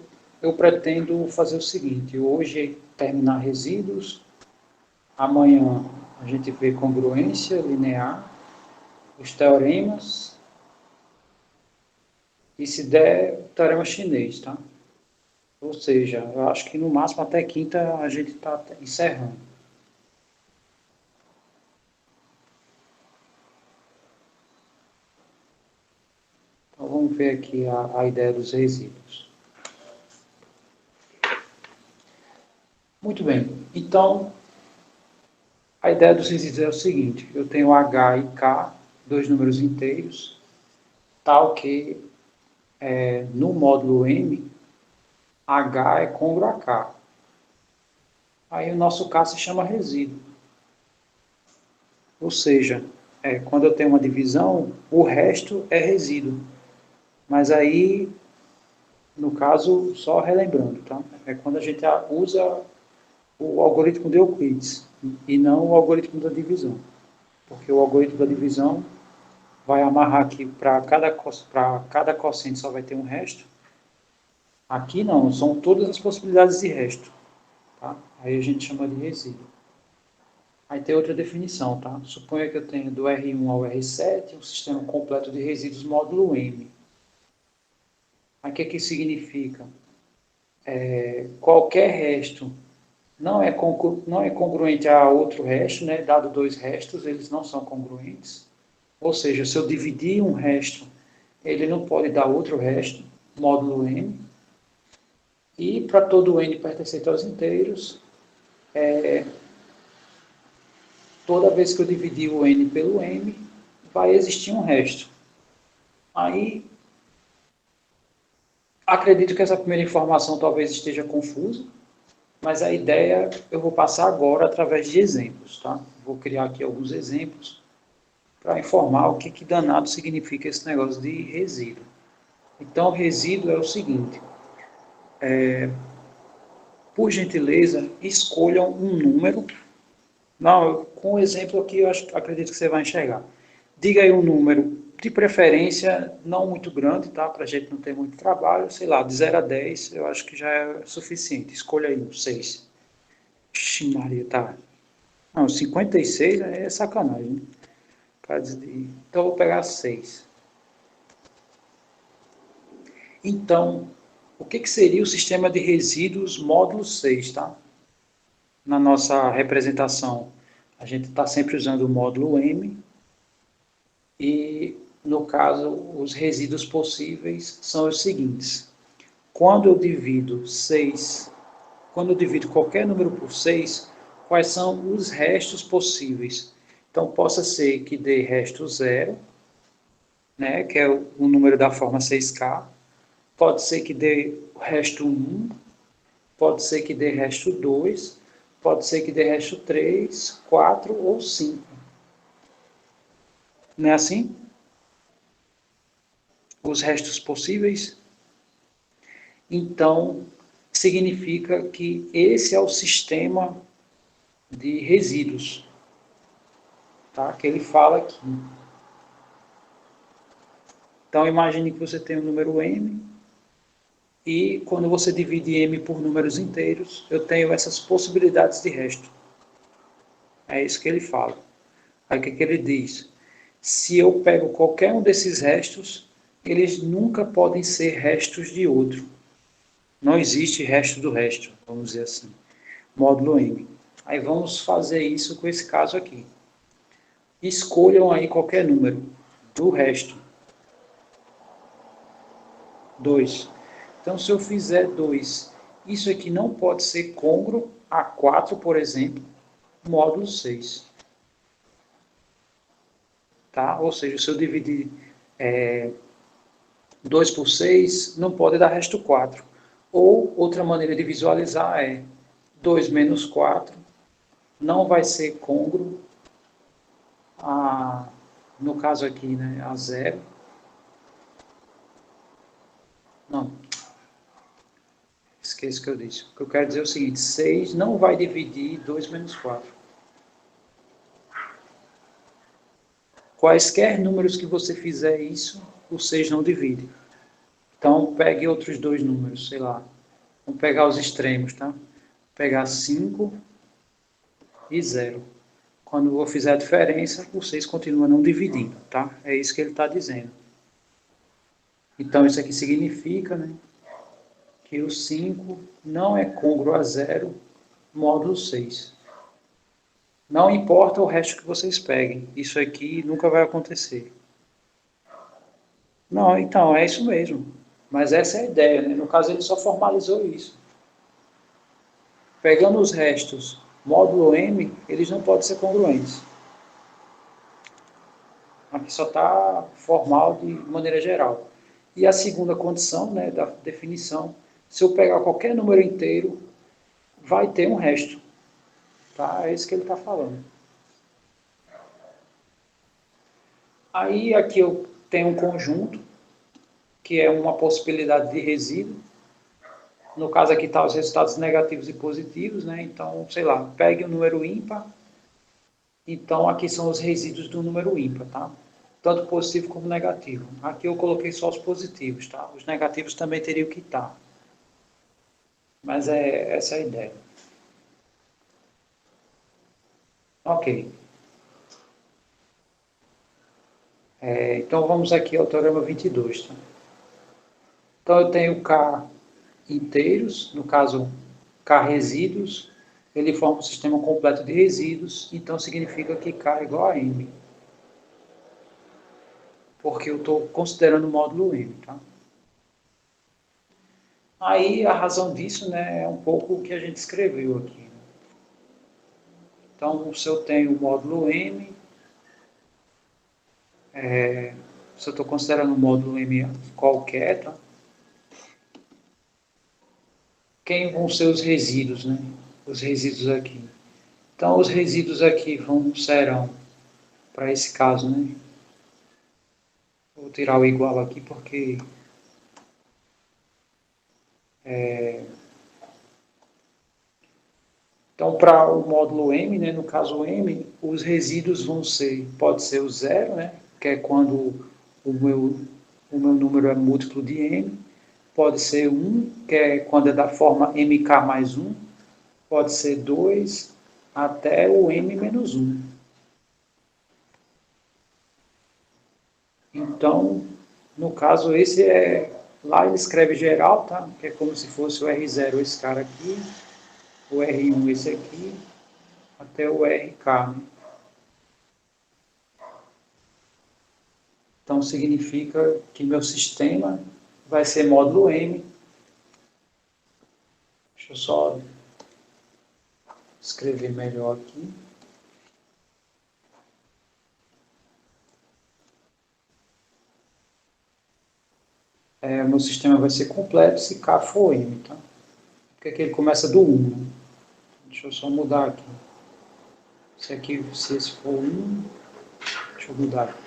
eu pretendo fazer o seguinte: hoje terminar resíduos, amanhã a gente vê congruência linear, os teoremas e se der, teorema chinês, tá? Ou seja, eu acho que no máximo até quinta a gente está encerrando. Então vamos ver aqui a ideia dos resíduos. Muito bem. Então, a ideia dos resíduos é o seguinte: eu tenho H e K, dois números inteiros, tal que no módulo M, H é congruo a K. Aí o nosso K se chama resíduo. Ou seja, quando eu tenho uma divisão, o resto é resíduo. Mas aí, no caso, só relembrando, tá? É quando a gente usa o algoritmo de Euclides e não o algoritmo da divisão. Porque o algoritmo da divisão vai amarrar aqui para cada quociente só vai ter um resto. Aqui não, são todas as possibilidades de resto. Tá? Aí a gente chama de resíduo. Aí tem outra definição, tá? Suponha que eu tenho do R1 ao R7 um sistema completo de resíduos módulo M. Aí o que significa? Qualquer resto não é congruente a outro resto, né? Dado dois restos, eles não são congruentes. Ou seja, se eu dividir um resto, ele não pode dar outro resto, módulo n. E para todo n pertencente aos inteiros, toda vez que eu dividir o n pelo m, vai existir um resto. Aí, acredito que essa primeira informação talvez esteja confusa, mas a ideia eu vou passar agora através de exemplos, tá? Vou criar aqui alguns exemplos para informar o que danado significa esse negócio de resíduo. Então, resíduo é o seguinte: por gentileza, escolham um número. Não, com o exemplo aqui, acredito que você vai enxergar. Diga aí um número, de preferência, não muito grande, tá? Para a gente não ter muito trabalho, sei lá, de 0 a 10, eu acho que já é suficiente. Escolha aí um 6. Ixi, Maria, tá. Não, 56 é sacanagem, né? Então, eu vou pegar 6. Então, o que seria o sistema de resíduos módulo 6, tá? Na nossa representação, a gente está sempre usando o módulo M e, no caso, os resíduos possíveis são os seguintes. Quando eu divido 6, quando eu divido qualquer número por 6, quais são os restos possíveis? Então, possa ser que dê resto zero, né, que é o número da forma 6K, pode ser que dê resto 1, pode ser que dê resto 2, pode ser que dê resto 3, 4 ou 5. Não é assim? Os restos possíveis? Então, significa que esse é o sistema de resíduos, tá? Que ele fala aqui. Então, imagine que você tem o número m e quando você divide m por números inteiros, eu tenho essas possibilidades de resto. É isso que ele fala. Aí o que ele diz? Se eu pego qualquer um desses restos, eles nunca podem ser restos de outro. Não existe resto do resto, vamos dizer assim. Módulo M. Aí vamos fazer isso com esse caso aqui. Escolham aí qualquer número do resto. 2. Então, se eu fizer 2, isso aqui não pode ser congruo a 4, por exemplo, módulo 6. Tá? Ou seja, se eu dividir 2 por 6, não pode dar resto 4. Ou, outra maneira de visualizar é 2 menos 4 não vai ser congruo a, no caso aqui, né, a 0. Não, esqueça o que eu disse. O que eu quero dizer é o seguinte, 6 não vai dividir 2 menos 4. Quaisquer números que você fizer isso, o 6 não divide. Então, pegue outros dois números, sei lá. Vamos pegar os extremos, tá? Pegar 5 e 0. Quando eu fizer a diferença, o 6 continua não dividindo, tá? É isso que ele está dizendo. Então, isso aqui significa, né, que o 5 não é congruo a 0 módulo 6. Não importa o resto que vocês peguem, isso aqui nunca vai acontecer. Não, então, é isso mesmo. Mas essa é a ideia, né? No caso, ele só formalizou isso. Pegando os restos módulo M, eles não podem ser congruentes. Aqui só está formal de maneira geral. E a segunda condição, né, da definição, se eu pegar qualquer número inteiro, vai ter um resto. Tá? É isso que ele está falando. Aí aqui eu tenho um conjunto, que é uma possibilidade de resíduo. No caso aqui está os resultados negativos e positivos, né? Então, sei lá, pegue o número ímpar. Então, aqui são os resíduos do número ímpar, tá? Tanto positivo como negativo. Aqui eu coloquei só os positivos, tá? Os negativos também teriam que estar. Mas essa é a ideia. Ok. Então, vamos aqui ao teorema 22, tá? Então, eu tenho K inteiros, no caso, K resíduos, ele forma um sistema completo de resíduos, então significa que K é igual a M, porque eu estou considerando o módulo M, tá? Aí a razão disso, né, é um pouco o que a gente escreveu aqui. Então, se eu tenho o módulo M, se eu estou considerando o módulo M qualquer, tá? Quem vão ser os resíduos, né? Os resíduos aqui. Então, os resíduos aqui serão, para esse caso, né? Vou tirar o igual aqui porque Então, para o módulo M, né, no caso M, os resíduos vão ser, pode ser o zero, né, que é quando o meu, o meu número é múltiplo de M, pode ser 1, que é quando é da forma mk mais 1, pode ser 2, até o m menos 1. Então, no caso, esse é. Lá ele escreve geral, tá? Que é como se fosse o R0 esse cara aqui, o R1 esse aqui, até o RK. Né? Então, significa que meu sistema vai ser módulo M. Deixa eu só escrever melhor aqui. Meu sistema vai ser completo se K for M, tá? Porque aqui ele começa do 1. Né? Deixa eu só mudar aqui. Se aqui, se esse for 1, deixa eu mudar aqui.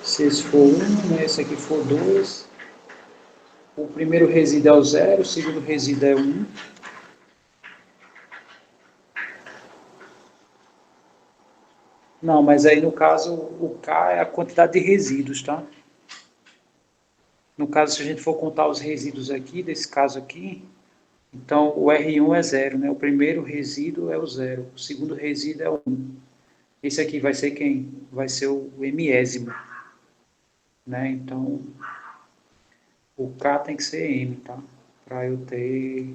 Se esse for 1, né, esse aqui for 2, o primeiro resíduo é o 0, o segundo resíduo é 1. Não, mas aí no caso o K é a quantidade de resíduos, tá? No caso, se a gente for contar os resíduos aqui, desse caso aqui, então o R1 é 0, né? O primeiro resíduo é o 0, o segundo resíduo é o 1. Esse aqui vai ser quem? Vai ser o mésimo, né? Então o K tem que ser M, tá? Para eu ter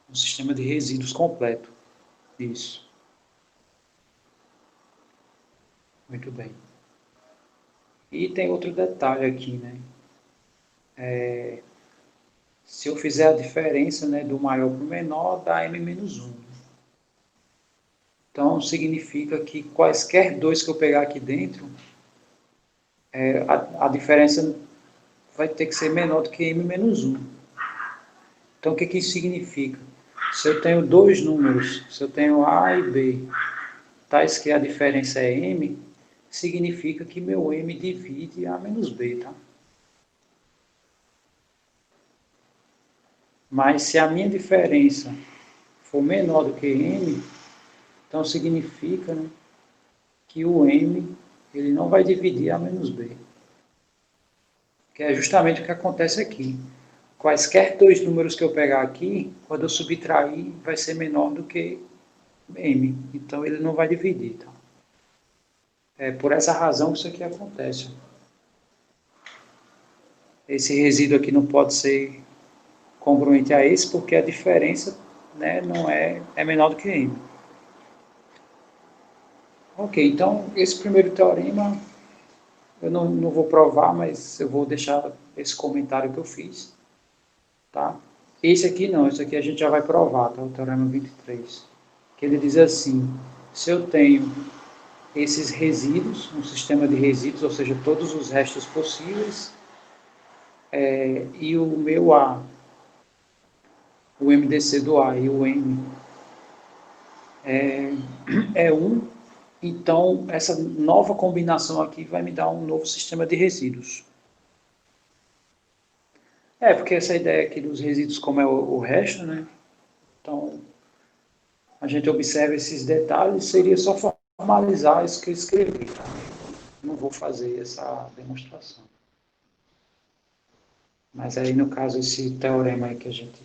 um sistema de resíduos completo. Isso, muito bem. E tem outro detalhe aqui, né? Se eu fizer a diferença, né, do maior para o menor, dá m menos 1. Então, significa que quaisquer dois que eu pegar aqui dentro, a diferença vai ter que ser menor do que m menos 1. Então, o que, que isso significa? Se eu tenho dois números, se eu tenho a e b, tais que a diferença é m, significa que meu m divide a menos b, tá? Mas se a minha diferença for menor do que m, então significa, né, que o m ele não vai dividir a menos b, que é justamente o que acontece aqui. Quaisquer dois números que eu pegar aqui, quando eu subtrair, vai ser menor do que m, então ele não vai dividir. Tá? É por essa razão que isso aqui acontece. Esse resíduo aqui não pode ser congruente a esse, porque a diferença, né, não é menor do que m. Ok, então esse primeiro teorema eu não vou provar, mas eu vou deixar esse comentário que eu fiz. Tá? Esse aqui não, esse aqui a gente já vai provar, tá? O teorema 23. Que ele diz assim, se eu tenho esses resíduos, um sistema de resíduos, ou seja, todos os restos possíveis, e o meu A, o MDC do A e o M é 1, então essa nova combinação aqui vai me dar um novo sistema de resíduos. Porque essa ideia aqui dos resíduos como é o resto, né? Então, a gente observa esses detalhes, seria só formalizar isso que eu escrevi. Tá? Não vou fazer essa demonstração. Mas aí, no caso, esse teorema aí que a gente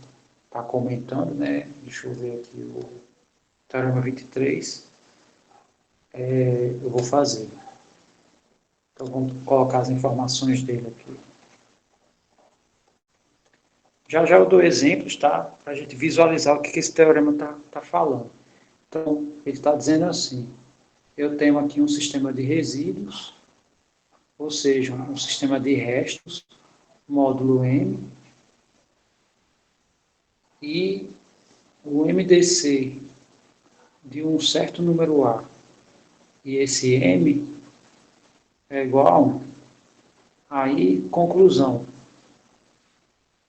está comentando, né? Deixa eu ver aqui o teorema 23, eu vou fazer. Então, vamos colocar as informações dele aqui. Já já eu dou exemplos, tá? Para a gente visualizar o que esse teorema está falando. Então, ele está dizendo assim, eu tenho aqui um sistema de resíduos, ou seja, um sistema de restos, módulo M, e o MDC de um certo número A e esse M é igual a 1. Aí, conclusão.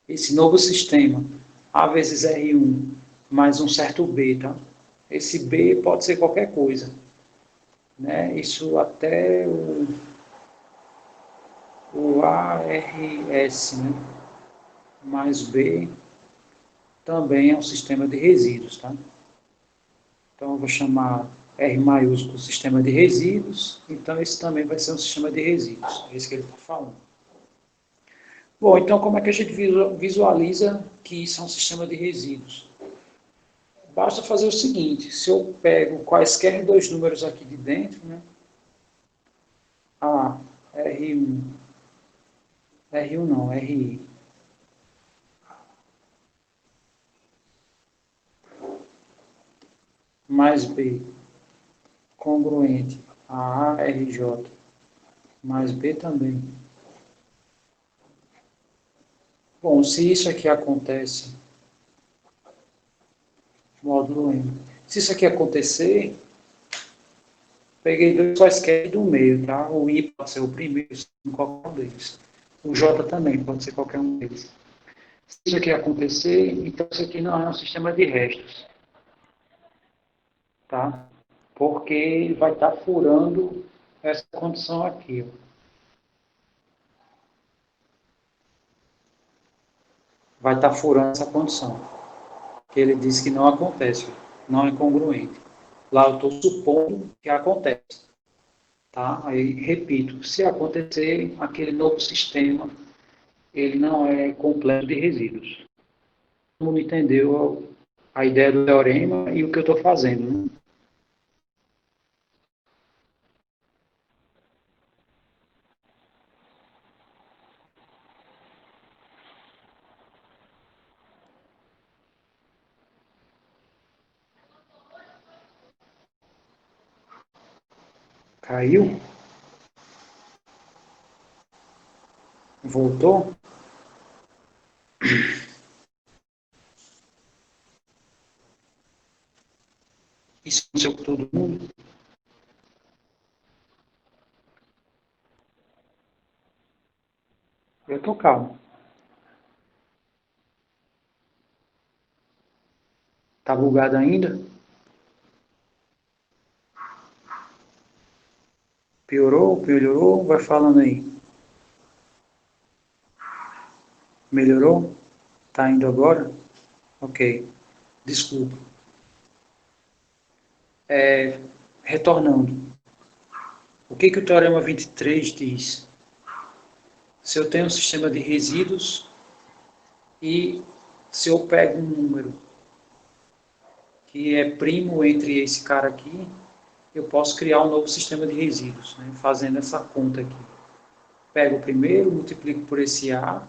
Esse novo sistema, A vezes R1 mais um certo B, tá? Esse B pode ser qualquer coisa. Né? Isso até o tenho ARS, né? Mais B também é um sistema de resíduos, tá? Então, eu vou chamar R maiúsculo sistema de resíduos, então esse também vai ser um sistema de resíduos, é isso que ele está falando. Bom, então como é que a gente visualiza que isso é um sistema de resíduos? Basta fazer o seguinte, se eu pego quaisquer dois números aqui de dentro, né? A, R1, R1 não, RI, mais B, congruente a ARJ, mais B também. Bom, se isso aqui acontece, módulo M, se isso aqui acontecer, peguei dois quaisquer do meio, tá? O I pode ser o primeiro, qualquer um deles. O J também pode ser qualquer um deles. Se isso aqui acontecer, então isso aqui não é um sistema de restos, tá? Porque ele vai estar furando essa condição aqui, ó. Vai estar furando essa condição, que ele diz que não acontece, não é congruente. Lá eu estou supondo que acontece, tá? Aí, repito, se acontecer, aquele novo sistema, ele não é completo de resíduos. Todo mundo entendeu a ideia do teorema e o que eu estou fazendo, né? Caiu? Voltou? Isso aconteceu com todo mundo? Eu estou calmo. Está bugado ainda? Piorou? Melhorou? Vai falando aí. Melhorou? Está indo agora? Ok. Desculpa. Retornando. O que o Teorema 23 diz? Se eu tenho um sistema de resíduos e se eu pego um número que é primo entre esse cara aqui, eu posso criar um novo sistema de resíduos, né? Fazendo essa conta aqui. Pego o primeiro, multiplico por esse A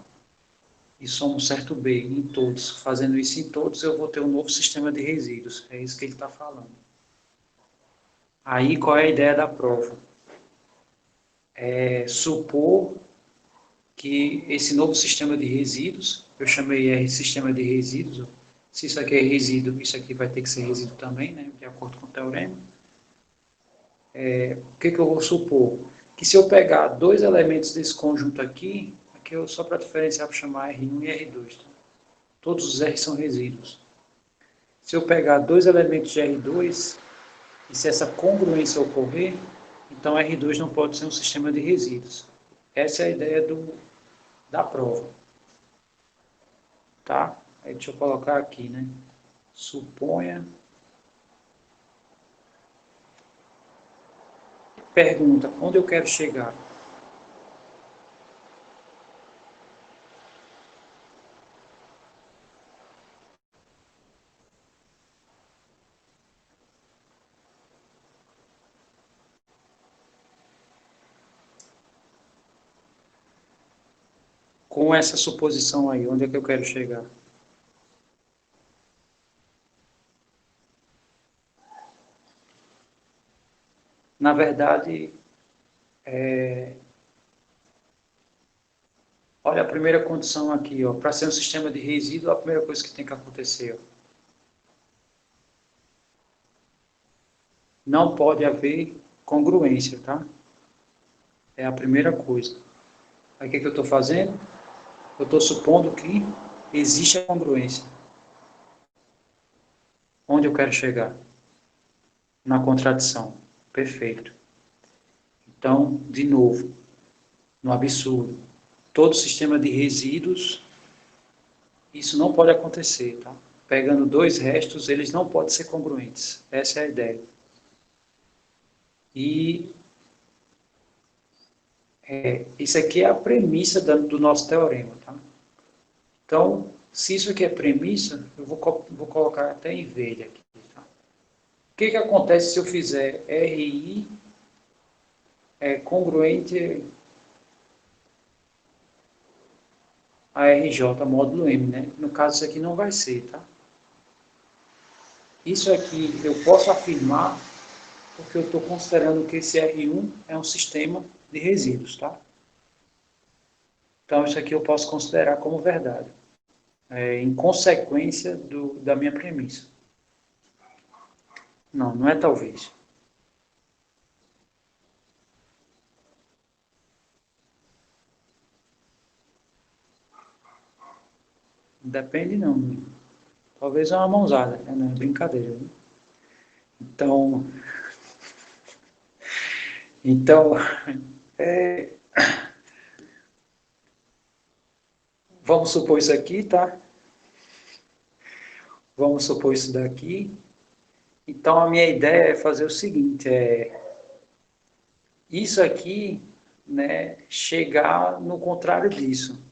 e somo um certo B em todos. Fazendo isso em todos, eu vou ter um novo sistema de resíduos. É isso que ele está falando. Aí, qual é a ideia da prova? É supor que esse novo sistema de resíduos, eu chamei R sistema de resíduos, se isso aqui é resíduo, isso aqui vai ter que ser resíduo também, né, de acordo com o teorema. O que eu vou supor? Que se eu pegar dois elementos desse conjunto aqui, aqui eu só para diferenciar para chamar R1 e R2, tá? Todos os R são resíduos. Se eu pegar dois elementos de R2, e se essa congruência ocorrer, então R2 não pode ser um sistema de resíduos. Essa é a ideia da prova. Tá? Aí deixa eu colocar aqui, né? Suponha. Pergunta, onde eu quero chegar? Com essa suposição aí, onde é que eu quero chegar? Na verdade, olha a primeira condição aqui, ó. Para ser um sistema de resíduo, a primeira coisa que tem que acontecer, ó, não pode haver congruência, tá? É a primeira coisa. Aí o que eu estou fazendo? Eu estou supondo que existe a congruência. Onde eu quero chegar? Na contradição. Perfeito. Então, de novo, no absurdo. todo sistema de resíduos, isso não pode acontecer, tá? Pegando dois restos, eles não podem ser congruentes. Essa é a ideia. E isso aqui é a premissa do nosso teorema, tá? Então, se isso aqui é premissa, eu vou colocar até em verde aqui, tá? O que acontece se eu fizer RI congruente a RJ módulo M, né? No caso, isso aqui não vai ser, tá? Isso aqui eu posso afirmar porque eu estou considerando que esse R1 é um sistema de resíduos, tá? Então, isso aqui eu posso considerar como verdade, em consequência da minha premissa. Não, não é talvez. Depende não. Talvez é uma mãozada, né? Não é brincadeira. Né? Então, então é, vamos supor isso aqui, tá? Vamos supor isso daqui. Então, a minha ideia é fazer o seguinte, isso aqui, né, chegar no contrário disso.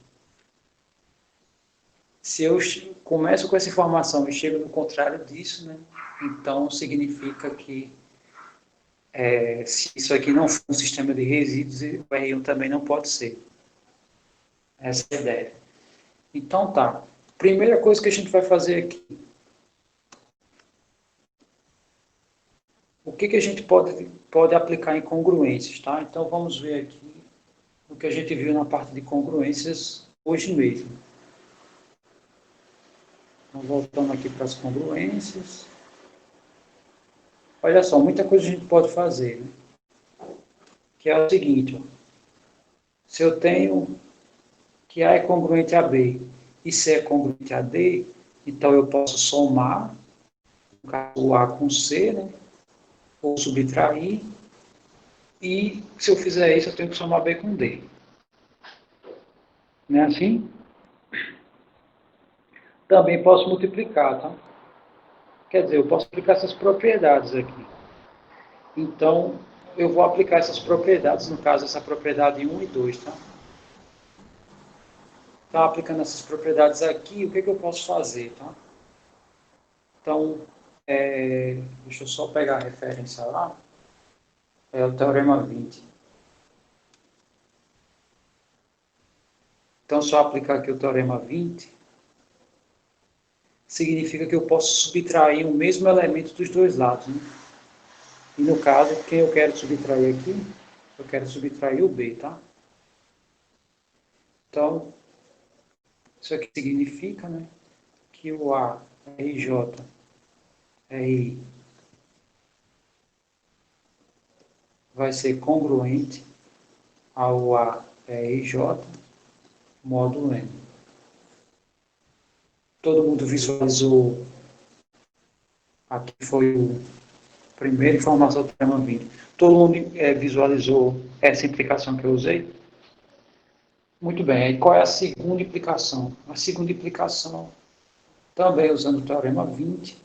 Se eu começo com essa informação e chego no contrário disso, né, então significa que se isso aqui não for um sistema de resíduos, o R1 também não pode ser. Essa é a ideia. Então tá. Primeira coisa que a gente vai fazer aqui. O que a gente pode aplicar em congruências, tá? Então vamos ver aqui o que a gente viu na parte de congruências hoje mesmo. Então, voltando aqui para as congruências. Olha só, muita coisa a gente pode fazer, né? Que é o seguinte, ó, se eu tenho que A é congruente a B e C é congruente a D, então eu posso somar o A com C, né? Ou subtrair, e se eu fizer isso, eu tenho que somar B com D. Não é assim? Também posso multiplicar, tá? Quer dizer, eu posso aplicar essas propriedades aqui. Então, eu vou aplicar essas propriedades, no caso, essa propriedade 1 e 2, tá? Então, aplicando essas propriedades aqui, o que eu posso fazer, tá? Então, deixa eu só pegar a referência lá, é o Teorema 20. Então, só aplicar aqui o Teorema 20, significa que eu posso subtrair o mesmo elemento dos dois lados, né? E no caso, quem eu quero subtrair aqui? Eu quero subtrair o B, tá? Então, isso aqui significa, né, que o A, RJ, RI vai ser congruente ao A, RJ, módulo N. Todo mundo visualizou, aqui foi a primeira informação do tema 20. Todo mundo visualizou essa implicação que eu usei? Muito bem, e qual é a segunda implicação? A segunda implicação, também usando o teorema 20,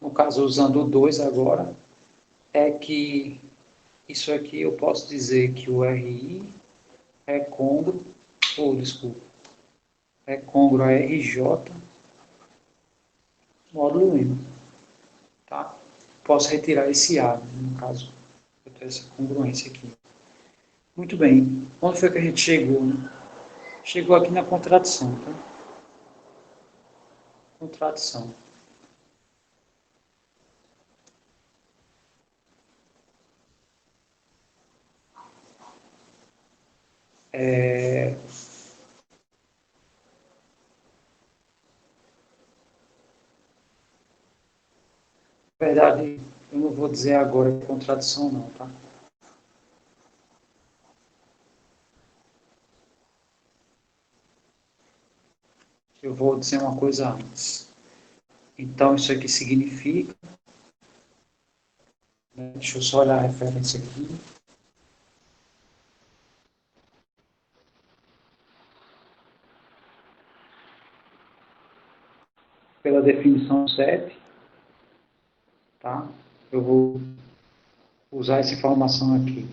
no caso usando o 2 agora, é que isso aqui eu posso dizer que o RI é congruo, ou desculpa, é congruo a RJ módulo M, tá? Posso retirar esse A, né, no caso, eu tenho essa congruência aqui. Muito bem, onde foi que a gente chegou, né? Chegou aqui na contradição, tá? Contradição. Na verdade, eu não vou dizer agora contradição não, tá? Eu vou dizer uma coisa antes. Então, isso aqui significa, né, Deixa eu só olhar a referência aqui. Pela definição 7, tá? Eu vou usar essa informação aqui.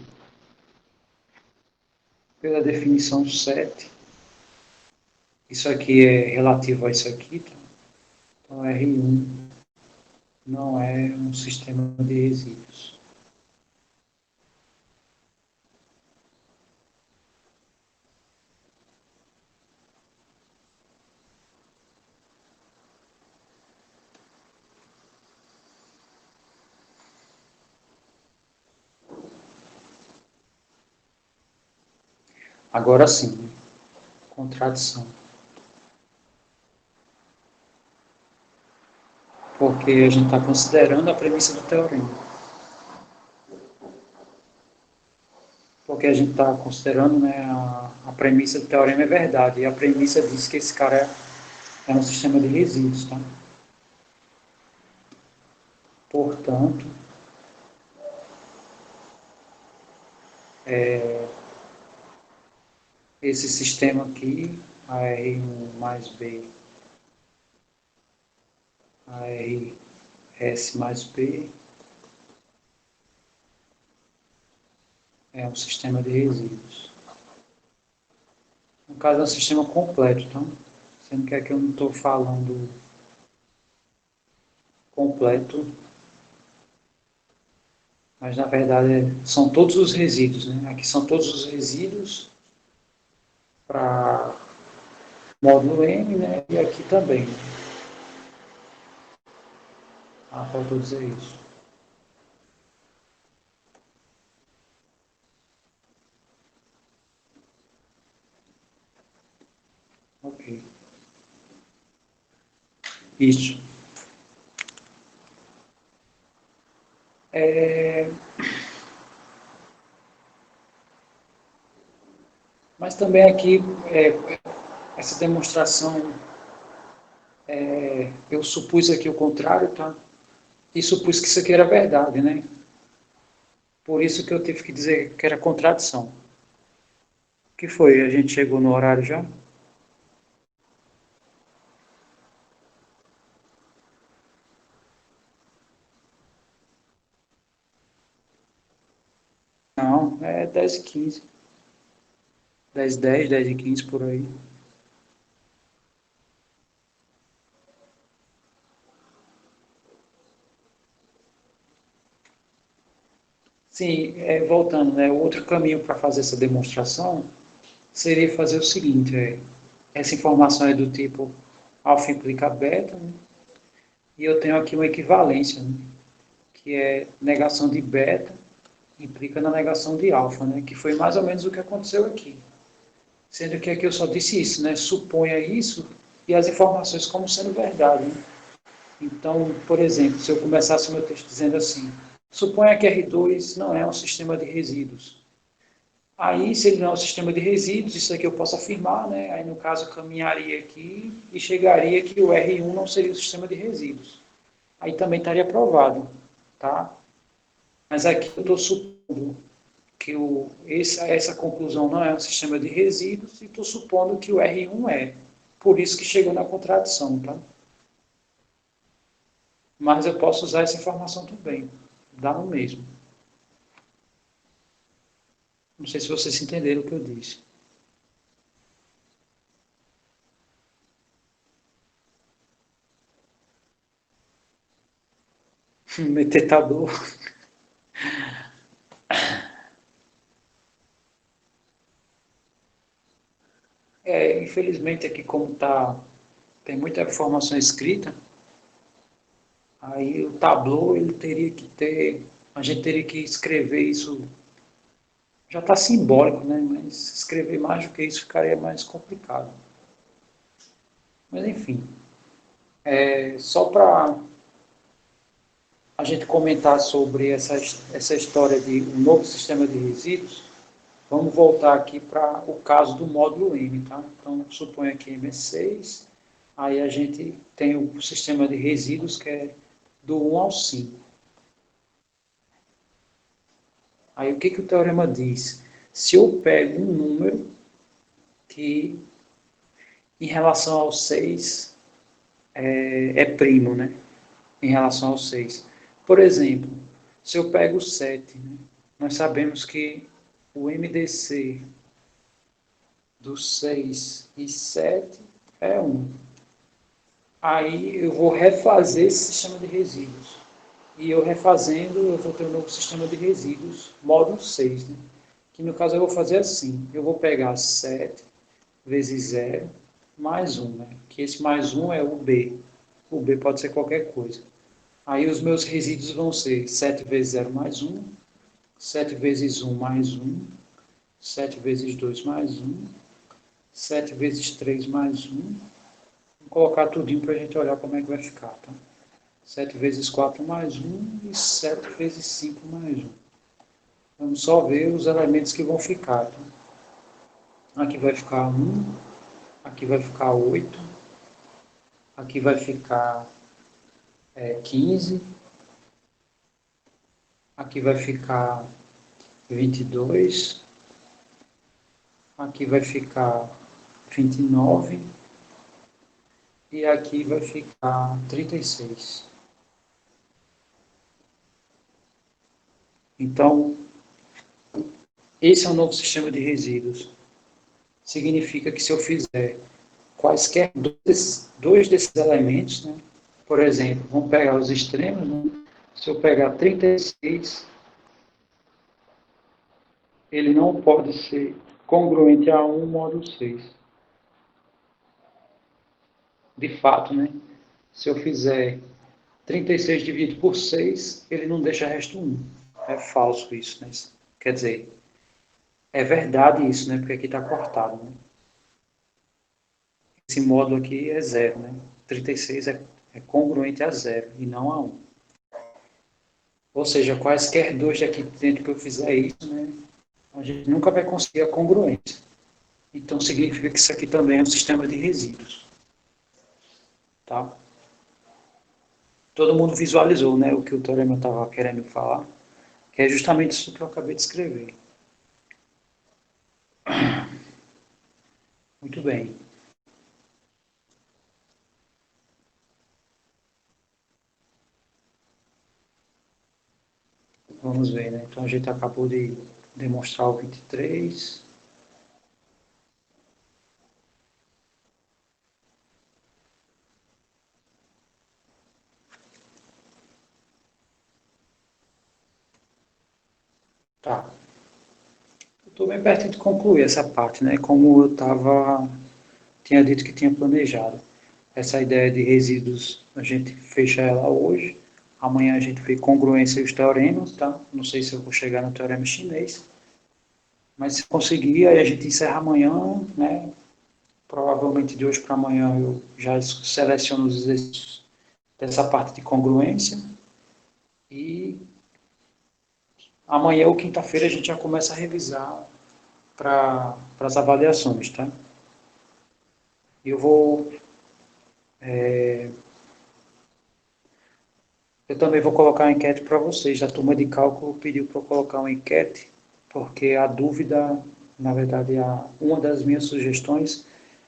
Pela definição 7, isso aqui é relativo a isso aqui, tá? Então, R1 não é um sistema de resíduos. Agora sim, né? Contradição. Porque a gente está considerando a premissa do teorema. Porque a gente está considerando, né, a premissa do teorema é verdade. E a premissa diz que esse cara é um sistema de resíduos. Tá? Portanto, esse sistema aqui, a R1 mais B, a RS mais B, é um sistema de resíduos. No caso, é um sistema completo, então, você não quer que eu não estou falando completo, mas na verdade são todos os resíduos, né? Aqui são todos os resíduos para módulo M, né? E aqui também. Ah, faltou dizer isso. Ok. Isso. É, mas também aqui, essa demonstração, eu supus aqui o contrário, tá? E supus que isso aqui era verdade, né? Por isso que eu tive que dizer que era contradição. O que foi? A gente chegou no horário já? Não, é 10h15. 10h10, 10h15 por aí. Sim, voltando, né? O outro caminho para fazer essa demonstração seria fazer o seguinte: essa informação é do tipo alfa implica beta, né? E eu tenho aqui uma equivalência, né? Que é negação de beta implica na negação de alfa, né? Que foi mais ou menos o que aconteceu aqui. Sendo que aqui eu só disse isso, né? Suponha isso e as informações como sendo verdade, né? Então, por exemplo, se eu começasse o meu texto dizendo assim, suponha que R2 não é um sistema de resíduos. Aí, se ele não é um sistema de resíduos, isso aqui eu posso afirmar, né? Aí, no caso, caminharia aqui e chegaria que o R1 não seria um sistema de resíduos. Aí também estaria aprovado, tá? Mas aqui eu estou supondo que essa conclusão não é um sistema de resíduos e estou supondo que o R1 é. Por isso que chegou na contradição, tá? Mas eu posso usar essa informação também. Dá no mesmo. Não sei se vocês entenderam o que eu disse. Metetador. Infelizmente aqui como tem muita informação escrita, aí o Tableau ele teria que ter, a gente teria que escrever isso, já está simbólico, né? Mas escrever mais do que isso ficaria mais complicado. Mas enfim, só para a gente comentar sobre essa história de um novo sistema de resíduos, vamos voltar aqui para o caso do módulo M, tá? Então, suponha que M é 6, aí a gente tem o sistema de resíduos que é do 1 ao 5. Aí o que, que o teorema diz? Se eu pego um número que, em relação ao 6 é primo, né? Em relação ao 6. Por exemplo, se eu pego o 7, né? Nós sabemos que o MDC do 6 e 7 é 1. Aí eu vou refazer esse sistema de resíduos. E eu refazendo, eu vou ter um novo sistema de resíduos, módulo 6, né? Que no caso eu vou fazer assim, eu vou pegar 7 vezes 0 mais 1, né? Que esse mais 1 é o B. O B pode ser qualquer coisa. Aí os meus resíduos vão ser 7 vezes 0 mais 1, 7 vezes 1 mais 1, 7 vezes 2 mais 1, 7 vezes 3 mais 1. Vou colocar tudinho para a gente olhar como é que vai ficar, tá? 7 vezes 4 mais 1 e 7 vezes 5 mais 1. Vamos só ver os elementos que vão ficar. Tá? Aqui vai ficar 1, aqui vai ficar 8, aqui vai ficar 15, aqui vai ficar 22, aqui vai ficar 29 e aqui vai ficar 36. Então, esse é o novo sistema de resíduos. Significa que se eu fizer quaisquer dois desses elementos, né? Por exemplo, vamos pegar os extremos, né? Se eu pegar 36, ele não pode ser congruente a 1 módulo 6. De fato, né? Se eu fizer 36 dividido por 6, ele não deixa resto 1. É falso isso, né? Quer dizer, é verdade isso, né? Porque aqui está cortado, né? Esse módulo aqui é 0, né? 36 é congruente a 0 e não a 1. Ou seja, quaisquer dois daqui dentro que eu fizer isso, né? A gente nunca vai conseguir a congruência. Então significa que isso aqui também é um sistema de resíduos. Tá? Todo mundo visualizou, né, o que o teorema estava querendo falar, que é justamente isso que eu acabei de escrever. Muito bem. Vamos ver, né? Então a gente acabou de demonstrar o 23. Tá. Eu estou bem perto de concluir essa parte, né? Como eu tinha dito que tinha planejado. Essa ideia de resíduos, a gente fecha ela hoje. Amanhã a gente vê congruência e os teoremas, tá? Não sei se eu vou chegar no teorema chinês, mas se conseguir, aí a gente encerra amanhã, né? Provavelmente de hoje para amanhã eu já seleciono os exercícios dessa parte de congruência e amanhã ou quinta-feira a gente já começa a revisar para as avaliações, tá? Eu vou, eu também vou colocar uma enquete para vocês. A turma de cálculo pediu para eu colocar uma enquete, porque a dúvida, na verdade, uma das minhas sugestões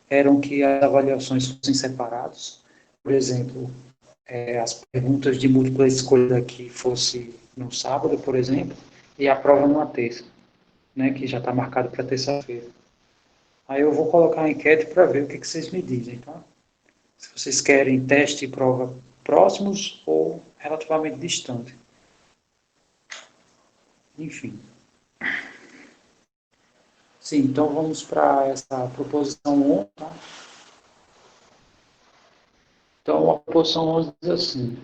eram que as avaliações fossem separadas. Por exemplo, as perguntas de múltipla escolha daqui fosse no sábado, por exemplo, e a prova numa terça, né, que já está marcado para terça-feira. Aí eu vou colocar a enquete para ver o que, que vocês me dizem, tá? Se vocês querem teste e prova próximos ou relativamente distantes. Enfim. Sim, então vamos para essa proposição 11. Tá? Então a proposição 11 diz assim.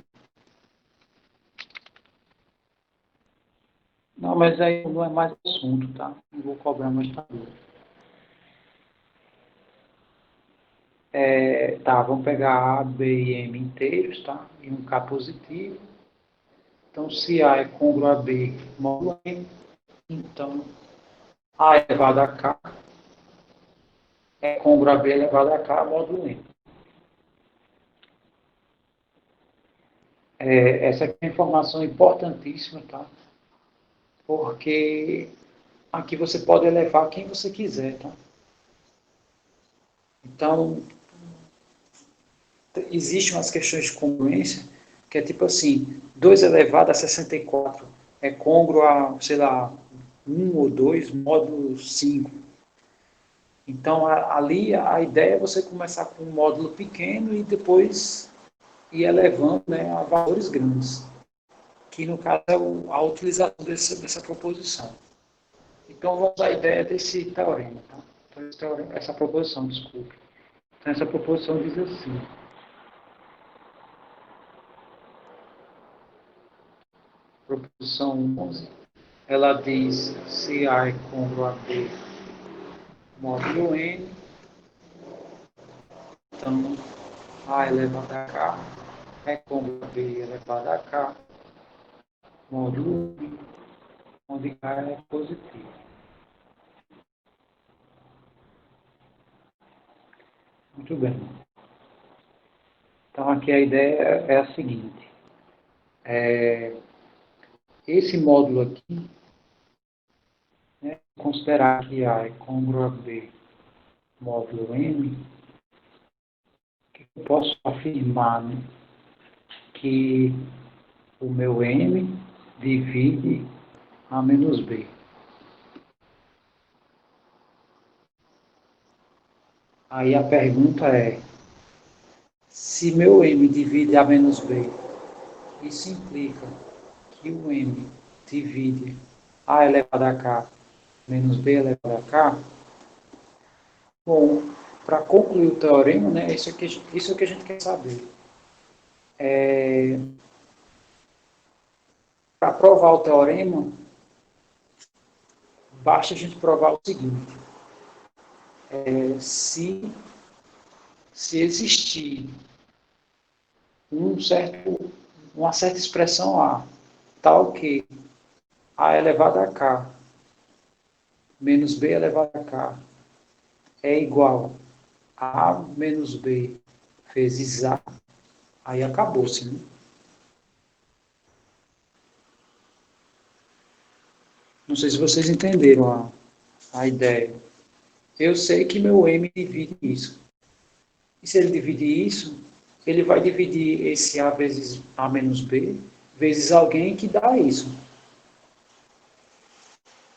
Não, mas aí não é mais assunto, tá? Não vou cobrar mais tarde. Tá, vamos pegar A, B e M inteiros, tá? E um K positivo. Então, se A é congruo a B módulo M, então A elevado a K é congruo a B elevado a K módulo M. Essa aqui é uma informação importantíssima, tá? porque aqui você pode elevar quem você quiser, tá? Então, existem umas questões de congruência, que é tipo assim, 2 elevado a 64 é congruo a, sei lá, 1 ou 2 módulo 5. Então, ali a ideia é você começar com um módulo pequeno e depois ir elevando, né, a valores grandes, que no caso é a utilização dessa proposição. Então, vamos à ideia desse teorema. Tá? Então, essa proposição, desculpe. Então, essa proposição diz assim: proposição 11, ela diz se A é congruo a B módulo N, então A elevado a K é congruo a B elevado a K módulo N, onde K é positivo. Muito bem. Então, aqui a ideia é a seguinte. Esse módulo aqui, né, considerar que A é congruo a B módulo M, que eu posso afirmar, né, que o meu M divide A menos B. Aí a pergunta é, se meu M divide A menos B, isso implica que o M divide A elevado a K menos B elevado a K? Bom, para concluir o teorema, né, isso é o que a gente quer saber. Para provar o teorema, basta a gente provar o seguinte: se, se existir uma certa expressão A, tal que A elevado a K menos B elevado a K é igual a A menos B vezes A, aí acabou-se, né? Não sei se vocês entenderam a ideia. Eu sei que meu M divide isso. E se ele dividir isso, ele vai dividir esse A vezes A menos B vezes alguém que dá isso.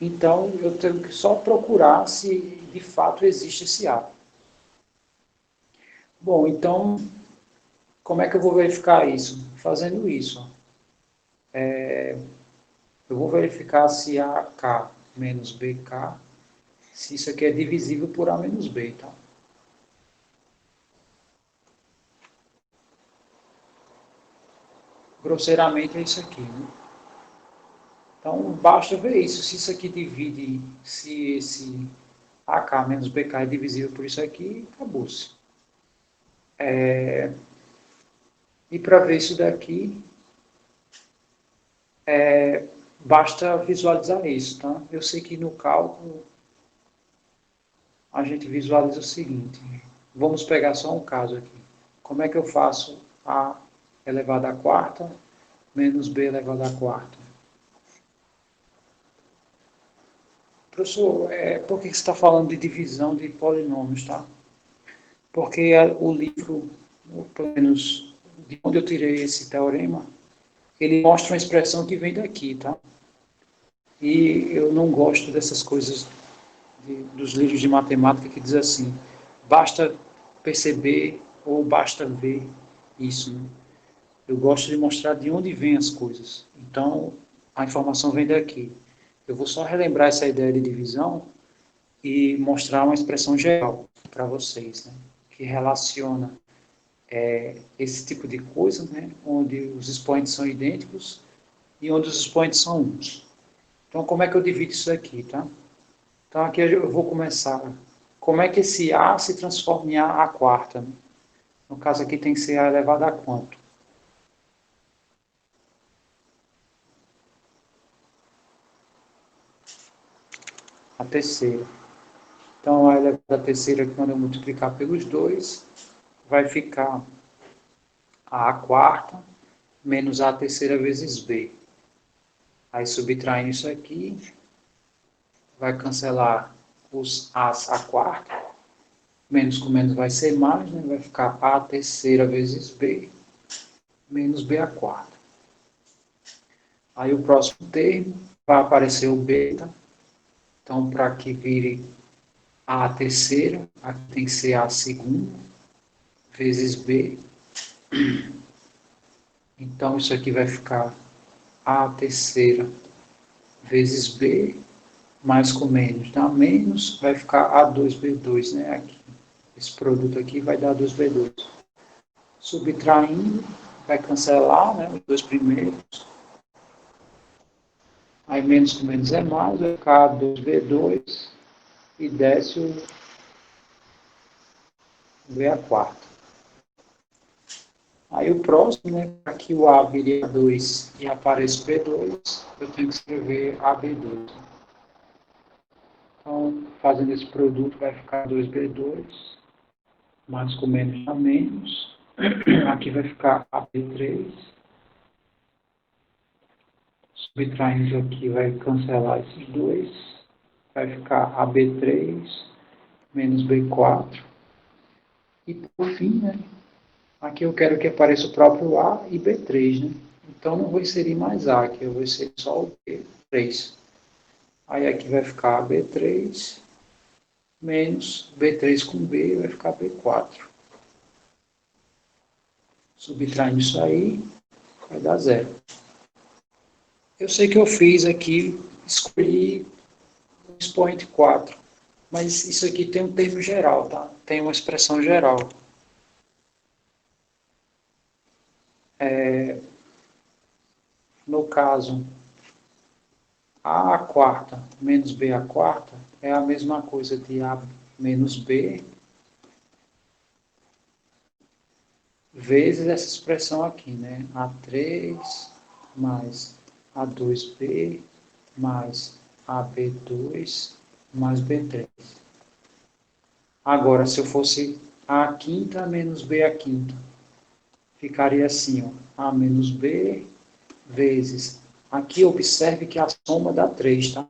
Então, eu tenho que só procurar se de fato existe esse A. Bom, então, como é que eu vou verificar isso? Fazendo isso. Eu vou verificar se AK menos BK, se isso aqui é divisível por A menos B. Tá? Grosseiramente é isso aqui. Né? Então, basta ver isso. Se isso aqui divide, se esse AK menos BK é divisível por isso aqui, acabou-se. E para ver isso daqui, basta visualizar isso. Tá? Eu sei que no cálculo a gente visualiza o seguinte. Vamos pegar só um caso aqui. Como é que eu faço A elevado à quarta menos B elevado à quarta? Professor, por que você está falando de divisão de polinômios, tá? Porque o livro, pelo menos de onde eu tirei esse teorema, ele mostra uma expressão que vem daqui, tá? E eu não gosto dessas coisas dos livros de matemática que diz assim, basta perceber ou basta ver isso, né? Eu gosto de mostrar de onde vêm as coisas. Então, a informação vem daqui. Eu vou só relembrar essa ideia de divisão e mostrar uma expressão geral para vocês, né? Que relaciona esse tipo de coisa, né? Onde os expoentes são idênticos e onde os expoentes são uns. Então, como é que eu divido isso aqui, tá? Então, aqui eu vou começar. Como é que esse A se transforma em A quarta? Né? No caso aqui tem que ser A elevado a quanto? A terceira. Então, a elevado a terceira, quando eu multiplicar pelos dois, vai ficar A quarta menos A terceira vezes B. Aí subtraindo isso aqui, vai cancelar os A's a quarta, menos com menos vai ser mais, né? Vai ficar A terceira vezes B, menos B a quarta. Aí o próximo termo vai aparecer o beta, então para que vire A terceira, aqui tem que ser A segunda, vezes B. Então isso aqui vai ficar A terceira vezes B, mais com menos dá menos, vai ficar A2B2, né? Aqui. Esse produto aqui vai dar 2B2. Subtraindo, vai cancelar, né? Os dois primeiros. Aí menos com menos é mais, vai ficar A2B2 e desce o B a quarta. Aí o próximo, né? Aqui o A viria 2 e aparece B2, eu tenho que escrever AB2. Então, fazendo esse produto, vai ficar 2B2, mais com menos dá menos. Aqui vai ficar AB3. Subtraindo aqui, vai cancelar esses dois. Vai ficar AB3 menos B4. E por fim, né? Aqui eu quero que apareça o próprio A e B3, né? Então não vou inserir mais A, aqui eu vou inserir só o B3. Aí aqui vai ficar B3 menos B3 com B, vai ficar B4. Subtraindo isso aí, vai dar zero. Eu sei que eu fiz aqui, escolhi o expoente 4, mas isso aqui tem um termo geral, tá? Tem uma expressão geral. No caso, A a quarta menos B a quarta é a mesma coisa de A menos B vezes essa expressão aqui, né? A3 mais A2B mais AB2 mais B3. Agora, se eu fosse A quinta menos B a quinta, ficaria assim, ó, A menos B vezes. Aqui observe que a soma dá 3, tá?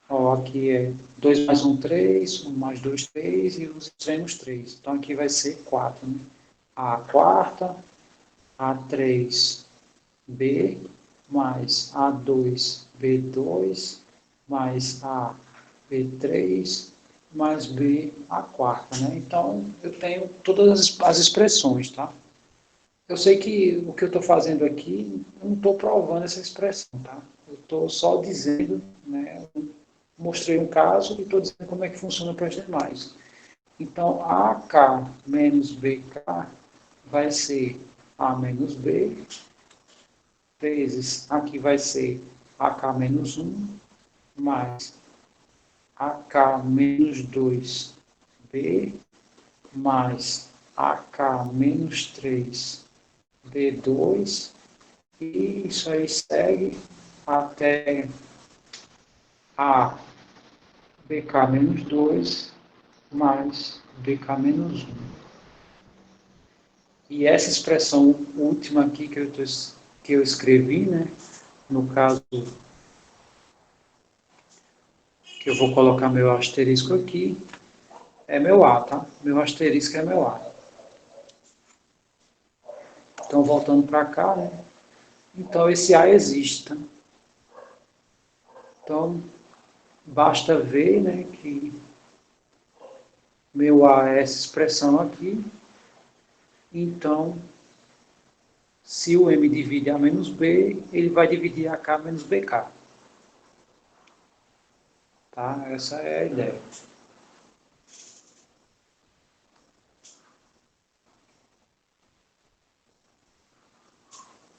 Ó, aqui é 2 mais um 3, 1 mais 2 3 e os extremos 3. Então aqui vai ser 4, né? A quarta, A3, B, mais A2, B2, mais A, B3, mais B, a quarta, né? Então eu tenho todas as expressões, tá? Eu sei que o que eu estou fazendo aqui, eu não estou provando essa expressão, tá? Eu estou só dizendo, né? Mostrei um caso e estou dizendo como é que funciona para os demais. Então, AK menos BK vai ser A menos B, vezes, aqui vai ser AK menos 1, mais AK menos 2B, mais AK menos 3B2, e isso aí segue até A BK menos 2 mais BK menos 1. E essa expressão última aqui que eu escrevi, né, no caso que eu vou colocar meu asterisco aqui, é meu A, tá? Meu asterisco é meu A. Então, voltando para cá, né? Então, esse A existe, tá? Então, basta ver, né, que meu A é essa expressão aqui. Então, se o M divide A menos B, ele vai dividir AK menos BK. Tá? Essa é a ideia.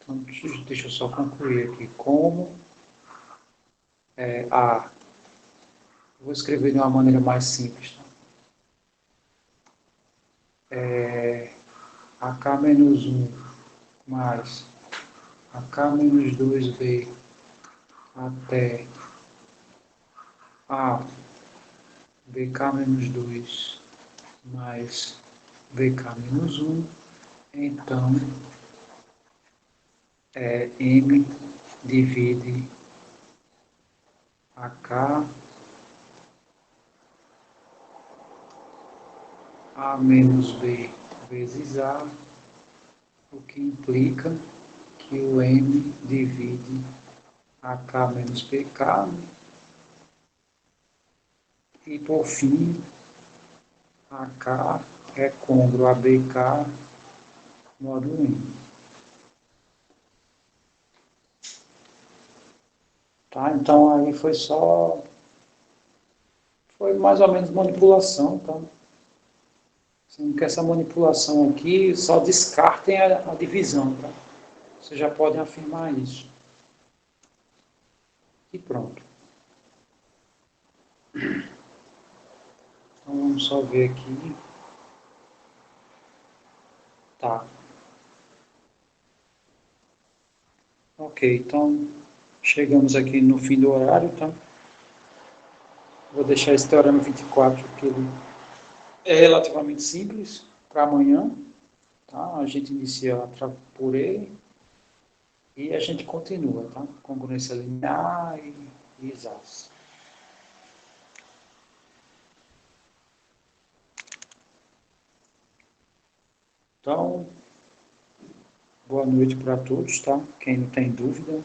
Então, deixa eu só concluir aqui. Como A, vou escrever de uma maneira mais simples. Tá? AK menos 1 mais AK menos 2B até A BK menos 2 mais BK menos 1. Então, M divide AK, A menos B vezes A, o que implica que o M divide AK menos PK, né? E por fim, AK é congruo a BK módulo M. Tá? Então aí foi mais ou menos manipulação, tá? Sendo que essa manipulação aqui só descartem a divisão, tá? Vocês já podem afirmar isso. E pronto. Então vamos só ver aqui. Tá. Ok, então chegamos aqui no fim do horário, tá? Vou deixar esse teorema 24, porque ele é relativamente simples, para amanhã. Tá? A gente inicia por ele e a gente continua, tá? Congruência linear e isás. Então, boa noite para todos, tá? Quem não tem dúvida,